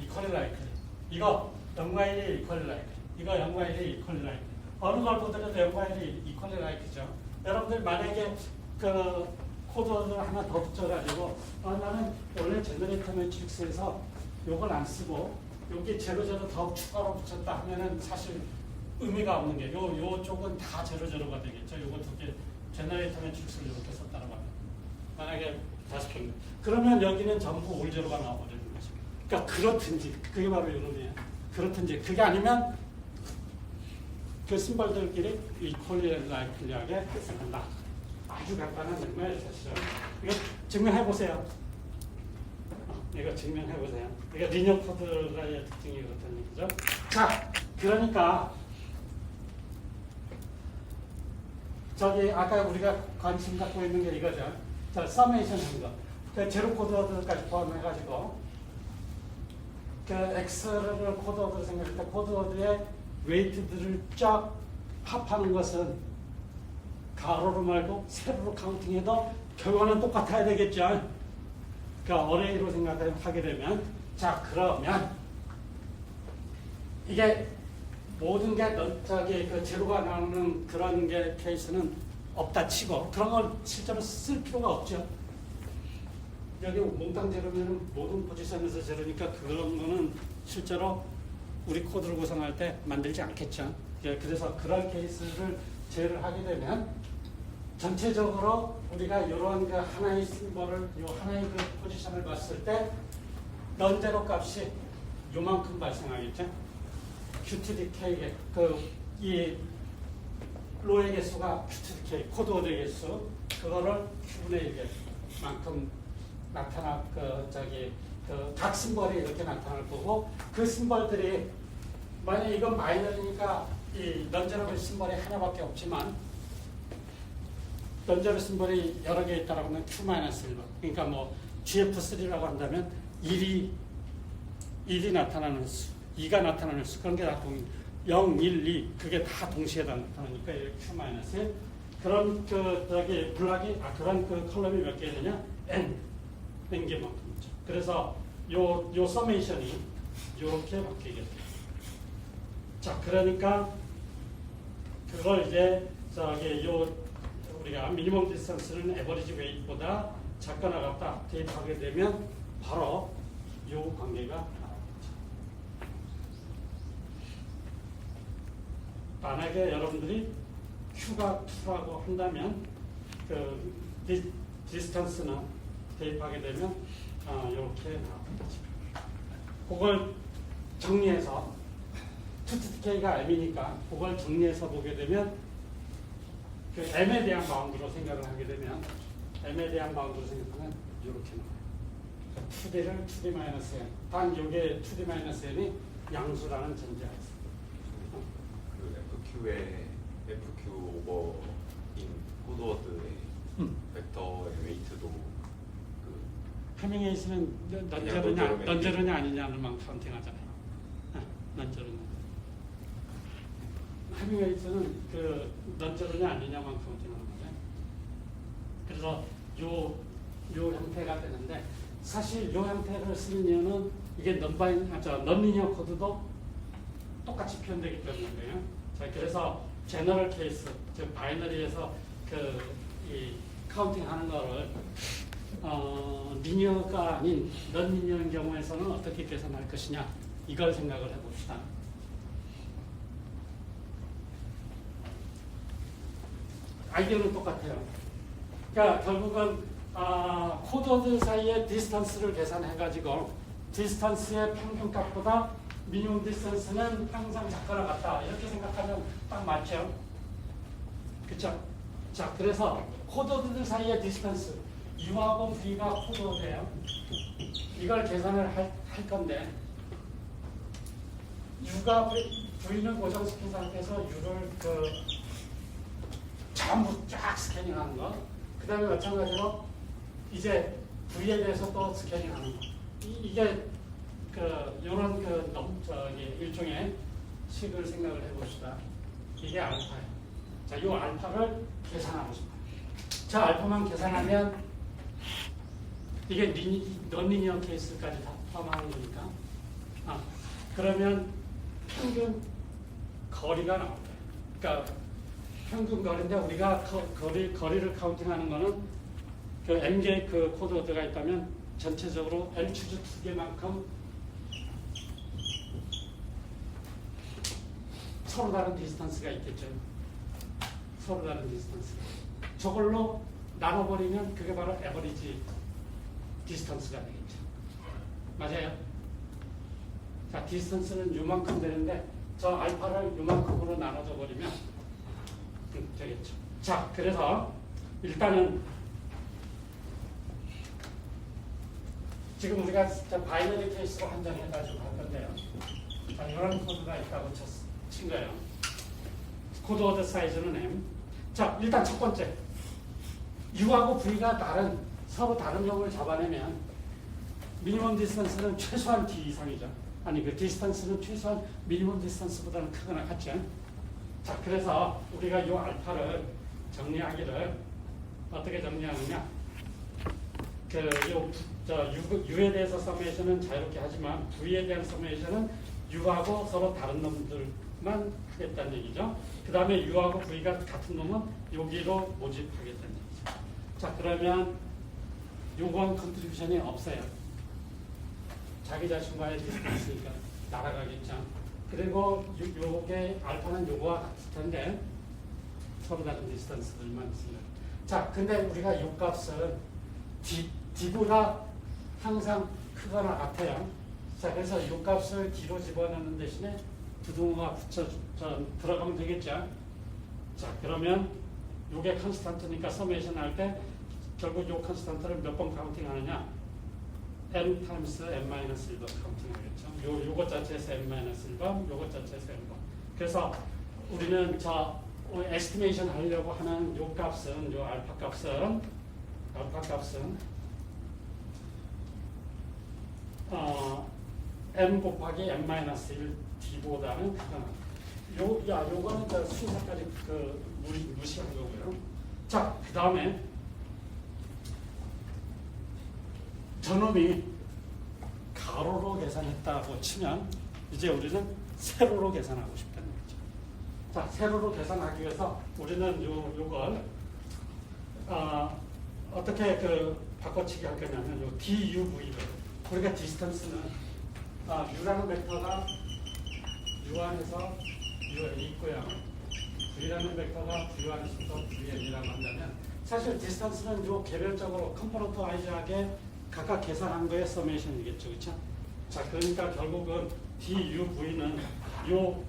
이퀄리 라이클리. 이거 0과 1이 이퀄리 라이클리. 이거 0과 1이 이퀄리 라이클리. 어느 걸 보더라도 0과 1이 이퀄리 라이클리죠. 여러분들 만약에 그 코드를 하나 더 붙여가지고 나는 원래 제너레이터 매트릭스에서 요걸 안 쓰고 여기 제로 더 추가로 붙였다 하면은 사실 의미가 없는 게 요쪽은 다 제로가 되겠죠. 요거 두 개 제너레이터 매트릭스를 이렇게 썼다는 말이에요. 만약에 다시 편 그러면 여기는 전부 올제로가 나와버리는 거죠. 그러니까 그렇든지 그게 바로 이놈이에요. 그렇든지 그게 아니면 그 심벌들끼리 이퀄리 라이클리하게 한다. 아주 간단한 증명이에요, 사실은. 이거 증명해보세요. 이거 증명해보세요. 이게 리니어 코드의 특징이 그렇다는 얘기죠. 자, 그러니까 저기 아까 우리가 관심 갖고 있는 게 이거죠. 자, 서메이션 한 거. 그 제로 코드워드까지 포함해가지고 그 엑셀을 코드워드로 생각할 때 코드워드의 웨이트들을 쫙 합하는 것은 가로로 말고 세로로 카운팅해도 결과는 똑같아야 되겠죠. 그러니까 어레이로 생각하게 되면 자, 그러면 이게 모든 게 저기 그 제로가 나오는 그런 게 케이스는 없다 치고 그런 걸 실제로 쓸 필요가 없죠. 여기 몽땅 제로면 모든 포지션에서 제로니까 그런 거는 실제로 우리 코드를 구성할 때 만들지 않겠죠. 그래서 그런 케이스를 제외를 하게 되면 전체적으로 우리가 이런 그 하나의 심벌을 요 하나의 그 포지션을 봤을 때 넌제로 값이 요만큼 발생하겠죠. QTDK의 이 로의 개수가 QTDK 코드워드의 개수 그거를 Q분의 1만큼 나타나 각 심벌이 이렇게 나타날 거고 그 심벌들이 만약 이건 마이너리니까 이 넌제로 심벌이 하나밖에 없지만 넌제로 심벌이 여러 개 있다라고 하면 Q-1 그러니까 뭐 GF3라고 한다면 1이 나타나는 수 2가 나타나는 수 그런 게 다 0, 1, 2 그게 다 동시에 나타나니까 Q-1 그런 블락이 그런 그 컬럼이 몇 개 되냐 N 개만큼이죠. 그래서 요 서메이션이 이렇게 바뀌게 돼요. 자, 그러니까 그걸 이제 우리가 미니멈 디스턴스는 에버리지 웨이트보다 작거나 같다 대입하게 되면 바로 이 관계가 나오죠. 만약에 여러분들이 Q가 2라고 한다면 그 디스턴스는 대입하게 되면 이렇게 나오죠. 그걸 정리해서 2TK가 M이니까 그걸 정리해서 보게 되면 그 M에 대한 바운드로 생각을 하게 되면 M에 대한 바운드로 생각하면 이렇게 나와요. 2D를 2D-N. 단 이게 2D-N이 양수라는 전제가 있습니다. 그 FQ의 FQ 오버인 코드워드의 벡터의 웨이트도 그 해밍웨이트는 넌제로냐 아니냐는 카운팅하잖아요. 넌제로냐. 해밍웨이트는 그 넌제로냐 아니냐만 카운팅하는 거죠. 그래서 요 형태가 되는데 사실 요 형태를 쓰는 이유는 이게 넌리니어 코드도 똑같이 표현되기 때문이에요. 자, 그래서 제너럴 케이스, 즉 바이너리에서 이 카운팅하는 거를 리니어가 아닌 넌리니어인 경우에서는 어떻게 계산할 것이냐 이걸 생각을 해봅시다. 아이디어는 똑같아요. 그러니까 결국은 코드워드 사이의 디스턴스를 계산해가지고 디스턴스의 평균값보다 미니멈 디스턴스는 항상 작거나 같다 이렇게 생각하면 딱 맞죠? 그쵸? 자, 그래서 코드워드 사이의 디스턴스 U하고 V가 코드워드예요. 이걸 계산을 할 건데 U가 V는 고정시킨 상태에서 U를 전부 쫙 스캐닝하는 거. 그 다음에 마찬가지로 이제 V에 대해서 또 스캐닝하는 거. 이게 요런 일종의 식을 생각을 해봅시다. 이게 알파예요. 자, 요 알파를 계산하고 싶어요. 저 알파만 계산하면 이게 넌리니어 케이스까지 다 포함하는 거니까. 그러면 평균 거리가 나옵니다. 그러니까 평균 거리인데 우리가 거리를 카운팅하는 거는 그 M개의 코드워드가 있다면 전체적으로 M 추즈 2개만큼 서로 다른 디스턴스가 있겠죠. 서로 다른 디스턴스. 저걸로 나눠버리면 그게 바로 에버리지 디스턴스가 되겠죠. 맞아요? 자, 디스턴스는 요만큼 되는데 저 알파를 요만큼으로 나눠져 버리면 되겠죠. 자, 그래서 일단은 지금 우리가 바이너리 케이스로 한정해가지고 할 건데요. 자, 이런 코드가 있다고 친 거예요. 코드워드 사이즈는 M. 자, 일단 첫 번째. U하고 V가 서로 다른 점을 잡아내면 미니멈 디스턴스는 최소한 D 이상이죠. 아니, 그 디스턴스는 최소한 미니멈 디스턴스보다는 크거나 같죠. 자, 그래서 우리가 이 알파를 정리하기를 어떻게 정리하느냐. U에 대해서 서메이션은 자유롭게 하지만 V에 대한 서메이션은 U하고 서로 다른 놈들만 하겠다는 얘기죠. 그 다음에 U하고 V가 같은 놈은 여기로 모집하겠다는 얘기죠. 자, 그러면 요구한 컨트리뷰션이 없어요. 자기 자신과의 디스턴스니까 날아가겠죠. 그리고 요게 알파는 요거와 같을 텐데 서로 다른 디스턴스들만 있습니다. 자, 근데 우리가 요 값은 D보다 항상 크거나 같아요. 자, 그래서 요 값을 D로 집어넣는 대신에 부등호가 들어가면 되겠죠. 자, 그러면 요게 컨스탄트니까 서메이션 할 때 결국 요 컨스탄트를 몇 번 카운팅 하느냐? n 타임스 n-1번 카운팅 하겠죠. 요것 자체에서 n-1번, 요것 자체에서 n번. 그래서 우리는 에스티메이션 하려고 하는 요 값은, 요 알파 값은 m 곱하기 n-1 d보다는 크다. 요거는 순서까지 무시한 거고요. 자, 그 다음에 저놈이 가로로 계산했다고 치면 이제 우리는 세로로 계산하고 싶다는 거죠. 자, 세로로 계산하기 위해서 우리는 요걸 어떻게 바꿔치기 할 거냐면 요 DUV를 우리가 디스턴스는 U라는 벡터가 U 안에서 U에 있고요. V라는 벡터가 V 안에서 Vn이라고 한다면 사실 디스턴스는 요 개별적으로 컴포넌트 와이즈하게 각각 계산한 거의 서메이션이겠죠. 그렇죠? 자, 그러니까 결국은 DUV는 요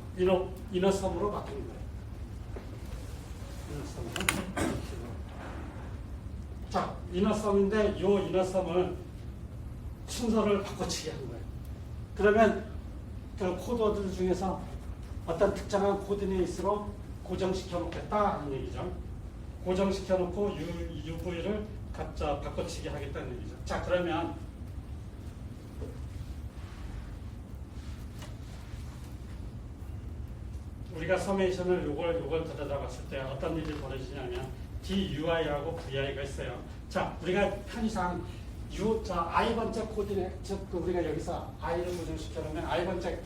이너섬으로 바뀐 거예요. 이너섬으로. 자, 이너섬인데 요 이너섬을 순서를 바꿔치기 한 거예요. 그러면 그 코드들 중에서 어떤 특정한 코디네이트로 고정시켜 놓겠다 하는 얘기죠. 고정시켜 놓고 UV를 각자 바꿔치기 하겠다는 얘기죠. 자, 그러면 우리가 서메이션을 요걸 들여다봤을 때 어떤 일이 벌어지냐면 DUI라고 VI가 있어요. 자, 우리가 편의상 i번째 코디네이트, 즉 우리가 여기서 i를 고정시켜 놓으면 i번째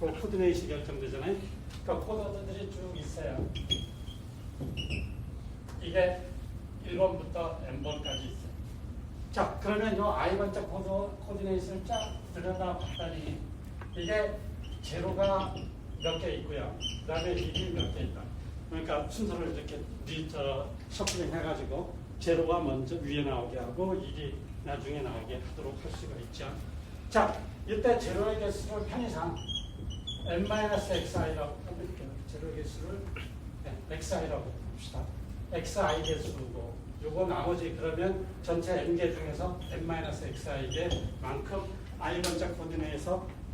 그 코디네이트 결정되잖아요. 그러니까 코드들이 쭉 있어요. 이게 1번부터 n번까지 있어요. 자, 그러면 요 i번째 코디네이트를 쫙 들여다봤더니 이게 제로가 몇 개 있고요. 그 다음에 1이 몇 개 있다. 그러니까 순서를 이렇게 셔플링 해가지고 제로가 먼저 위에 나오게 하고 1이 나중에 나오게 하도록 할 수가 있죠. 자, 이때 제로의 개수를 편의상 n-xi라고 해볼게요. 제로의 개수를 xi라고 봅시다. xi 개수고 요거 나머지 그러면 전체 n개 중에서 n-xi개만큼 i번째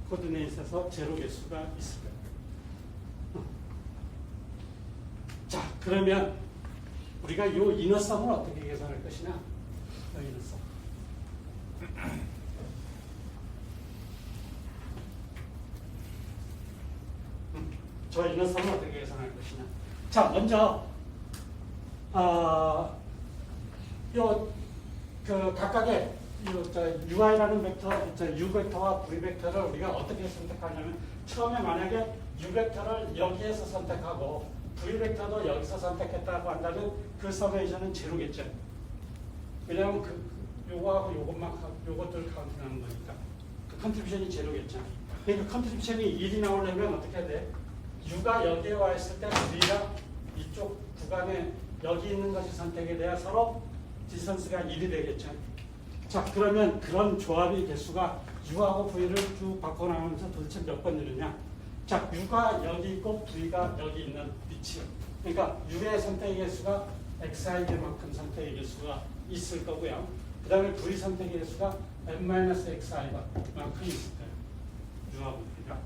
코디네이트에서 제로 개수가 있을 거예요. 자, 그러면 우리가 이 이너섬을 어떻게 계산할 것이냐? 이 이너섬. 저 이너섬을 어떻게 계산할 것이냐? 자, 먼저 각각의 UI라는 벡터, U 벡터와 V 벡터를 우리가 어떻게 선택하냐면 처음에 만약에 U 벡터를 여기에서 선택하고 V 벡터도 여기서 선택했다고 한다면 그 서메이션은 제로겠죠. 왜냐하면 요거하고 요것들 카운팅하는 거니까 그 컨트리뷰션이 제로겠죠. 그러니까 컨트리뷰션이 1이 나오려면 어떻게 해야 돼? U가 여기에 와 있을 때 V가 이쪽 구간에 여기 있는 것이 선택이 돼야 서로 디스턴스가 1이 되겠죠. 자, 그러면 그런 조합의 개수가 U하고 V를 쭉 바꿔나가면서 도대체 몇 번 이루냐? 자, U가 여기 있고 V가 여기 있는 위치. 그러니까 U의 선택의 개수가 XI개만큼 선택의 개수가 있을 거고요. 그 다음에 V 선택의 개수가 n-xi만큼 있을 거예요. U하고 V가.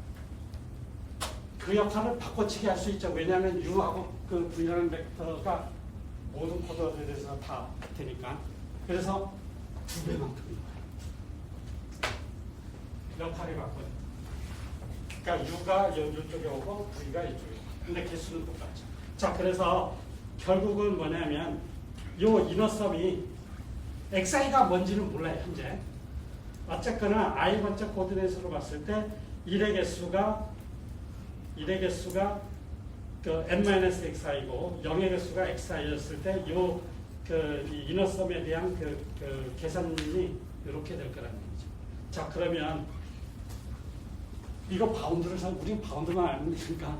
그 역할을 바꿔치기 할 수 있죠. 왜냐하면 U하고 그 V라는 벡터가 모든 코드에 대해서 다 같으니까. 그래서 2배만큼 역할이 바꿔요. 그러니까 U가 이쪽에 오고 V가 이쪽에 오고. 근데 개수는 똑같죠. 자, 그래서 결국은 뭐냐면 요 이너섬이 XI가 뭔지는 몰라요, 현재. 어쨌거나 i번째 코디네이트로 봤을 때 1의 개수가 그 n-xi고 0의 개수가 xi였을 때 요 이 이너섬에 대한 그 계산이 이렇게 될 거라는 거죠. 자, 그러면 이거 바운드를 우리는 바운드만 알면 되니까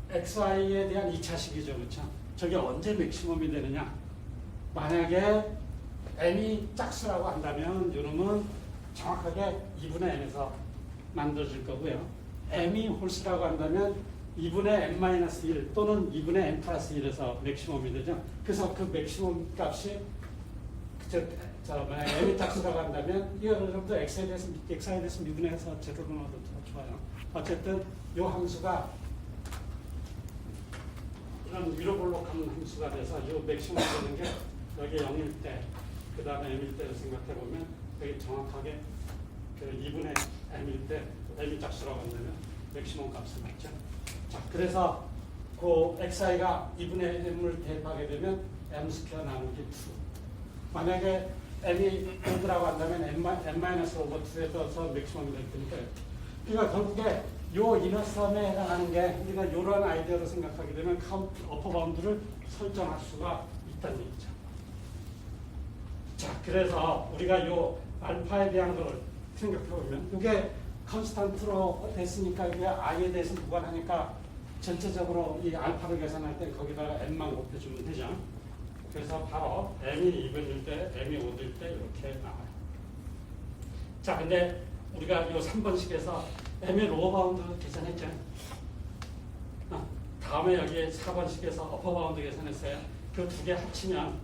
xy에 대한 2차식이죠, 그렇죠? 저게 언제 맥시멈이 되느냐? 만약에 n이 짝수라고 한다면 이놈은 정확하게 2분의 n에서 만들어질 거고요. m이 홀수라고 한다면 2분의 n-1 또는 2분의 n 플러스 1에서 맥시멈이 되죠. 그래서 그 맥시멈 값이 만약에 m이 짝수라고 한다면 이거 여러분들 x에 대해서 미분해서 제로로 넣어도 더 좋아요. 어쨌든 이 함수가 이런 위로 볼록한 함수가 돼서 이 맥시멈 되는 게 여기 0일 때, 그 다음에 m일 때를 생각해 보면 여기 정확하게 그 2분의 m일 때 m이 짝수라고 한다면 맥시멈 값을 맞죠. 자, 그래서 그 xi가 2분의 m을 대입하게 되면 m 스퀘어 나누기 2. 만약에 m이 5라고 한다면 n-over 2에 떠서 맥시멈이 될 테니까. 그러니까 결국에 요 이너섬에 해당하는 게 우리가 이런 아이디어로 생각하게 되면 카운트 어퍼 바운드를 설정할 수가 있다는 얘기죠. 자, 그래서 우리가 요 알파에 대한 걸 생각해 보면 이게 컨스탄트로 됐으니까 이게 i에 대해서 무관하니까 전체적으로 이 알파를 계산할 때 거기다가 n만 곱해주면 되죠. 그래서 바로 m이 2분일 때, m이 5일 때 이렇게 나와요. 자, 근데 우리가 이 3번식에서 m의 로어 바운드 계산했죠. 다음에 여기 4번식에서 어퍼 바운드 계산했어요. 그 두 개 합치면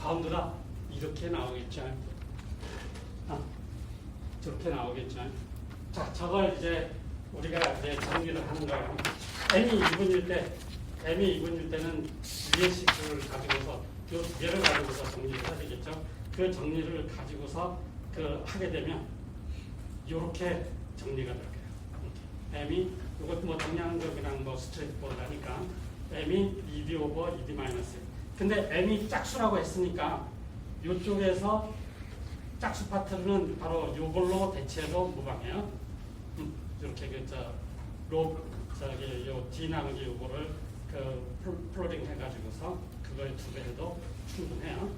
바운드가 이렇게 나오겠죠. 저렇게 나오겠죠. 자, 저걸 이제 우리가 이제 정리를 하는 거예요. m이 2분일 때는 위의 식을 가지고서 이 두 개를 가지고서 정리를 해야 되겠죠. 그 정리를 가지고서 하게 되면 이렇게 정리가 될 거예요. m이 이것도 뭐 정리하는 거 그냥 뭐 스트레이트 보드라니까 m이 2d 오버 2d 마이너스. 근데 m이 짝수라고 했으니까 이쪽에서 짝수 파트는 바로 이걸로 대체해도 무방해요. 이렇게 요 d 나누기 요거를 플로팅 해가지고서 그걸 2배 해도 충분해요.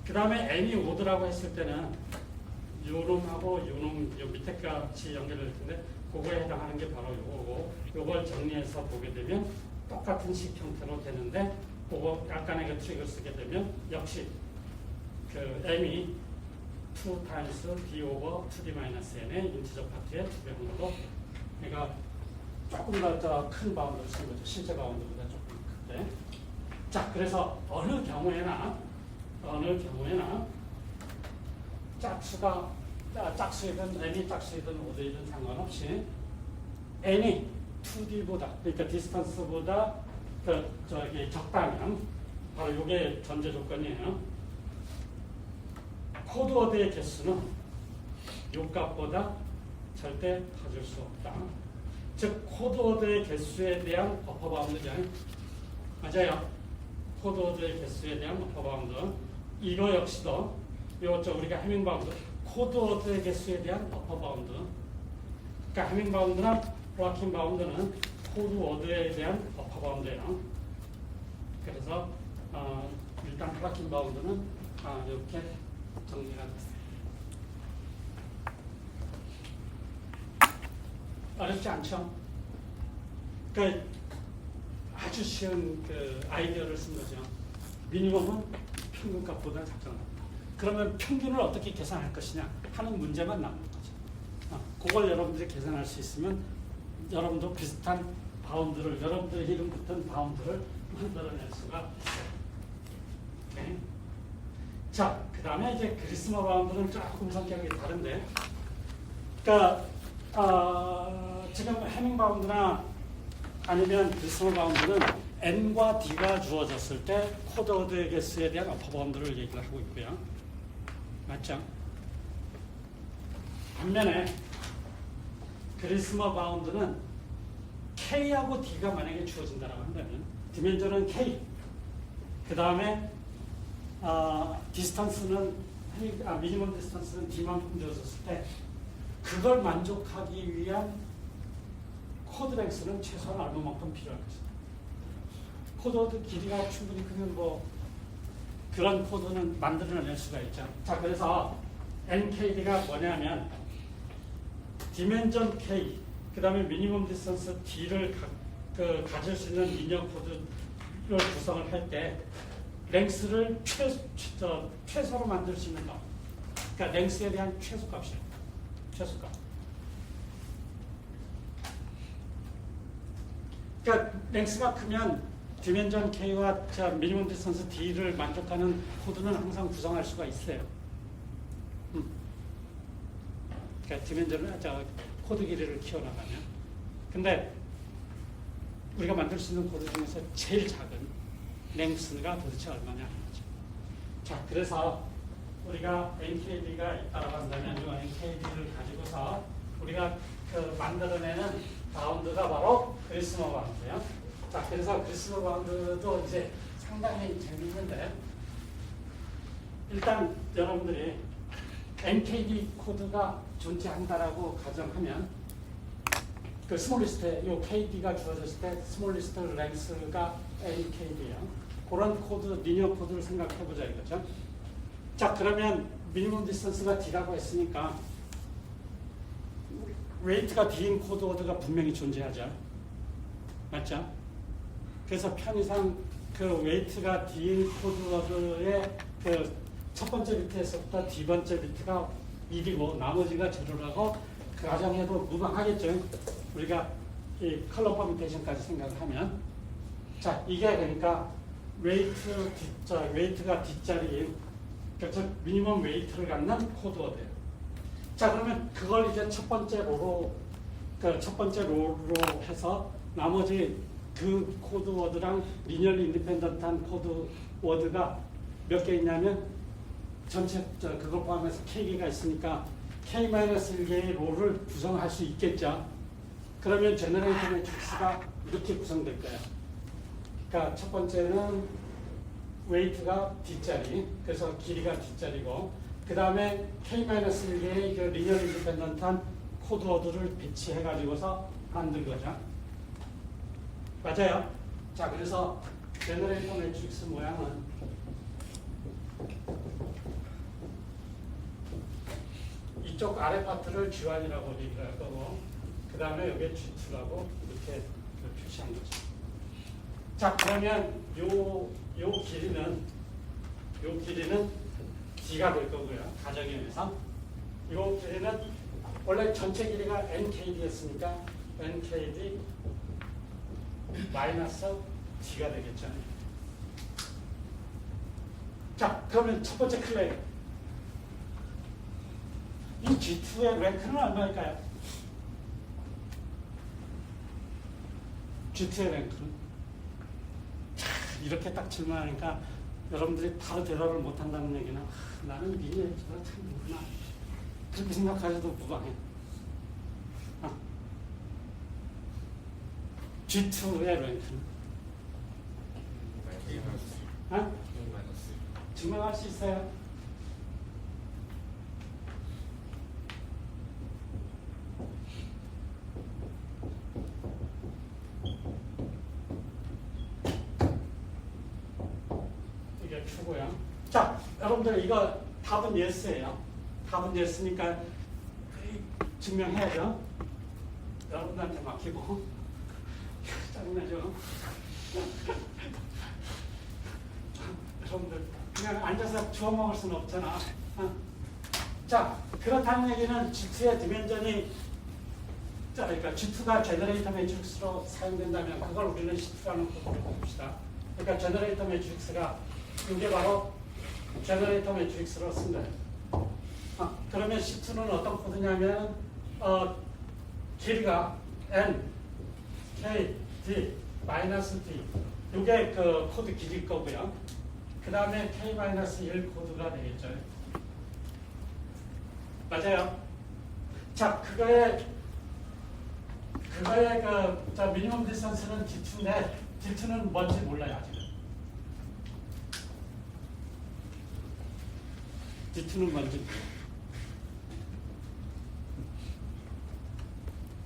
그 다음에 m이 5더라고 했을 때는 요놈하고 요놈 요 밑에 값이 연결될 텐데 그거에 해당하는 게 바로 요거고 요걸 정리해서 보게 되면 똑같은 식 형태로 되는데 그거 약간의 그 트릭을 쓰게 되면 역시 m이 2 타임스 d 오버 2d 마이너스 n의 인티저 파트의 2배 한 걸로 그러니까 조금 더 큰 바운드를 쓴 거죠. 실제 바운드보다 조금 큰데. 자, 그래서 어느 경우에나 짝수이든 n이 짝수이든 5대이든 상관없이 n이 2d보다 그러니까 디스턴스보다 적다면 바로 이게 전제 조건이에요. 코드워드의 개수는 이 값보다 절대 커질 수 없다. 즉 코드워드의 개수에 대한 어퍼 바운드죠. 맞아요. 코드워드의 개수에 대한 어퍼 바운드. 이거 역시도 우리가 해밍 바운드 코드워드의 개수에 대한 어퍼 바운드. 그러니까 해밍 바운드나 플라킨 바운드는 코드워드에 대한 어퍼 바운드예요. 그래서 일단 플라킨 바운드는 이렇게 정리가 됐어요. 어렵지 않죠? 그러니까 아주 쉬운 아이디어를 쓴 거죠. 미니멈은 평균값보다 작정한다. 그러면 평균을 어떻게 계산할 것이냐 하는 문제만 남는 거죠. 그걸 여러분들이 계산할 수 있으면 여러분도 비슷한 바운드를 여러분들의 이름 붙은 바운드를 만들어낼 수가 있어요. 오케이? 자, 그 다음에 이제 그리스머 바운드는 조금 성격이 다른데, 그러니까 지금 해밍 바운드나 아니면 그리스머 바운드는 n과 d가 주어졌을 때 코드워드의 개수에 대한 어퍼 바운드를 얘기를 하고 있고요. 맞죠? 반면에 그리스머 바운드는 k하고 d가 만약에 주어진다고 한다면 디멘전은 k, 그 다음에 디스턴스는 미니멈 디스턴스는 d만큼 주어졌을 때 그걸 만족하기 위한 코드 랭스는 최소한 얼마만큼 필요할 것이다. 코드 길이가 충분히 크면 뭐 그런 코드는 만들어낼 수가 있죠. 자, 그래서 NKD가 뭐냐면 디멘전 K, 그 다음에 미니멈 디스턴스 D를 가질 수 있는 리니어 코드를 구성을 할 때 랭스를 최소로 만들 수 있는 값. 그러니까 랭스에 대한 최소값이에요. 최소값. 그러니까 랭스가 크면 디멘전 K와 미니멈 디스턴스 D를 만족하는 코드는 항상 구성할 수가 있어요. 그러니까 디멘전을 코드 길이를 키워나가면. 근데 우리가 만들 수 있는 코드 중에서 제일 작은 랭스가 도대체 얼마냐 하는 거죠. 자, 그래서 우리가 NKD가 있다고 한다면 이 NKD를 가지고서 우리가 만들어내는 바운드가 바로 그리스머 바운드예요. 자, 그래서 그리스머 바운드도 이제 상당히 재밌는데 일단 여러분들이 NKD 코드가 존재한다라고 가정하면 그 스몰 리스트에 요 KD가 주어졌을 때 스몰 리스트 랭스가 NKD예요. 그런 코드, 리니어 코드를 생각해 보자 이거죠. 자, 그러면 미니멈 디스턴스가 D라고 했으니까 웨이트가 D인 코드 워드가 분명히 존재하죠. 맞죠? 그래서 편의상 그 웨이트가 D인 코드 워드의 그 첫 번째 비트에서부터 D 번째 비트가 1이고 나머지가 제로라고 그 가정해도 무방하겠죠. 우리가 이 컬러 퍼뮤테이션까지 생각을 하면. 자, 이게 그러니까 웨이트가 D자리인 그래서 미니멈 웨이트를 갖는 코드 워드예요. 자, 그러면 그걸 이제 첫 번째 로로 해서 나머지 그 코드 워드랑 리니얼리 인디펜던트한 코드 워드가 몇 개 있냐면 전체 그걸 포함해서 K개가 있으니까 K-1개의 로를 구성할 수 있겠죠. 그러면 제너레이터 매트릭스가 이렇게 구성될 거예요. 그러니까 첫 번째는 웨이트가 D자리, 그래서 길이가 D자리고, 그 다음에 K-1개의 그 리니얼 인디펜던트한 코드 워드를 배치해가지고서 만든 거죠. 맞아요? 자, 그래서 제너레이터 매트릭스 모양은 이쪽 아래 파트를 G1이라고 얘기를 할 거고, 그 다음에 여기에 G2라고 이렇게 표시한 거죠. 자, 그러면 요 길이는 D가 될 거고요. 가정에 의해서. 요 길이는 원래 전체 길이가 NKD였으니까 NKD 마이너스 D가 되겠죠. 자, 그러면 첫 번째 클레임. 이 G2의 랭크는 얼마일까요? G2의 랭크는? 이렇게 딱 질문하니까 여러분들이 바로 대답을 못한다는 얘기는 나는 미니 앱스가 참 모르나 그렇게 생각하셔도 무방해. G2의 랭크는? 증명할 수 있어요? 이게 Q고요. 자, 여러분들 이거 답은 yes예요. 답은 yes니까 증명해야죠. 여러분들한테 맡기고 짜증나죠? 여러분들 그냥 앉아서 주워 먹을 수는 없잖아. 자, 그렇다는 얘기는 G2의 디멘전이 그러니까 G2가 제너레이터 매트릭스로 사용된다면 그걸 우리는 C2라는 코드로 봅시다. 그러니까 제너레이터 매트릭스가 이게 바로 제너레이터 매트릭스로 쓴 거예요. 그러면 C2는 어떤 코드냐면 길이가 N, K, D, 마이너스 D 이게 그 코드 길일 거고요. 그 다음에 K-1 코드가 되겠죠. 맞아요. 자, 그거의 그 미니멈 디스턴스는 D2인데 D2는 뭔지 몰라요 아직은. D2는 뭔지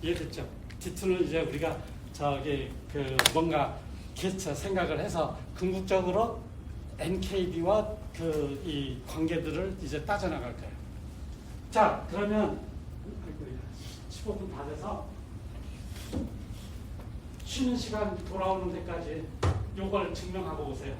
이해됐죠? D2는 이제 우리가 저기 그 뭔가 생각을 해서 궁극적으로 NKD와 그 이 관계들을 이제 따져나갈 거예요. 자, 그러면 15분 다 돼서 쉬는 시간 돌아오는 데까지 요걸 증명하고 오세요.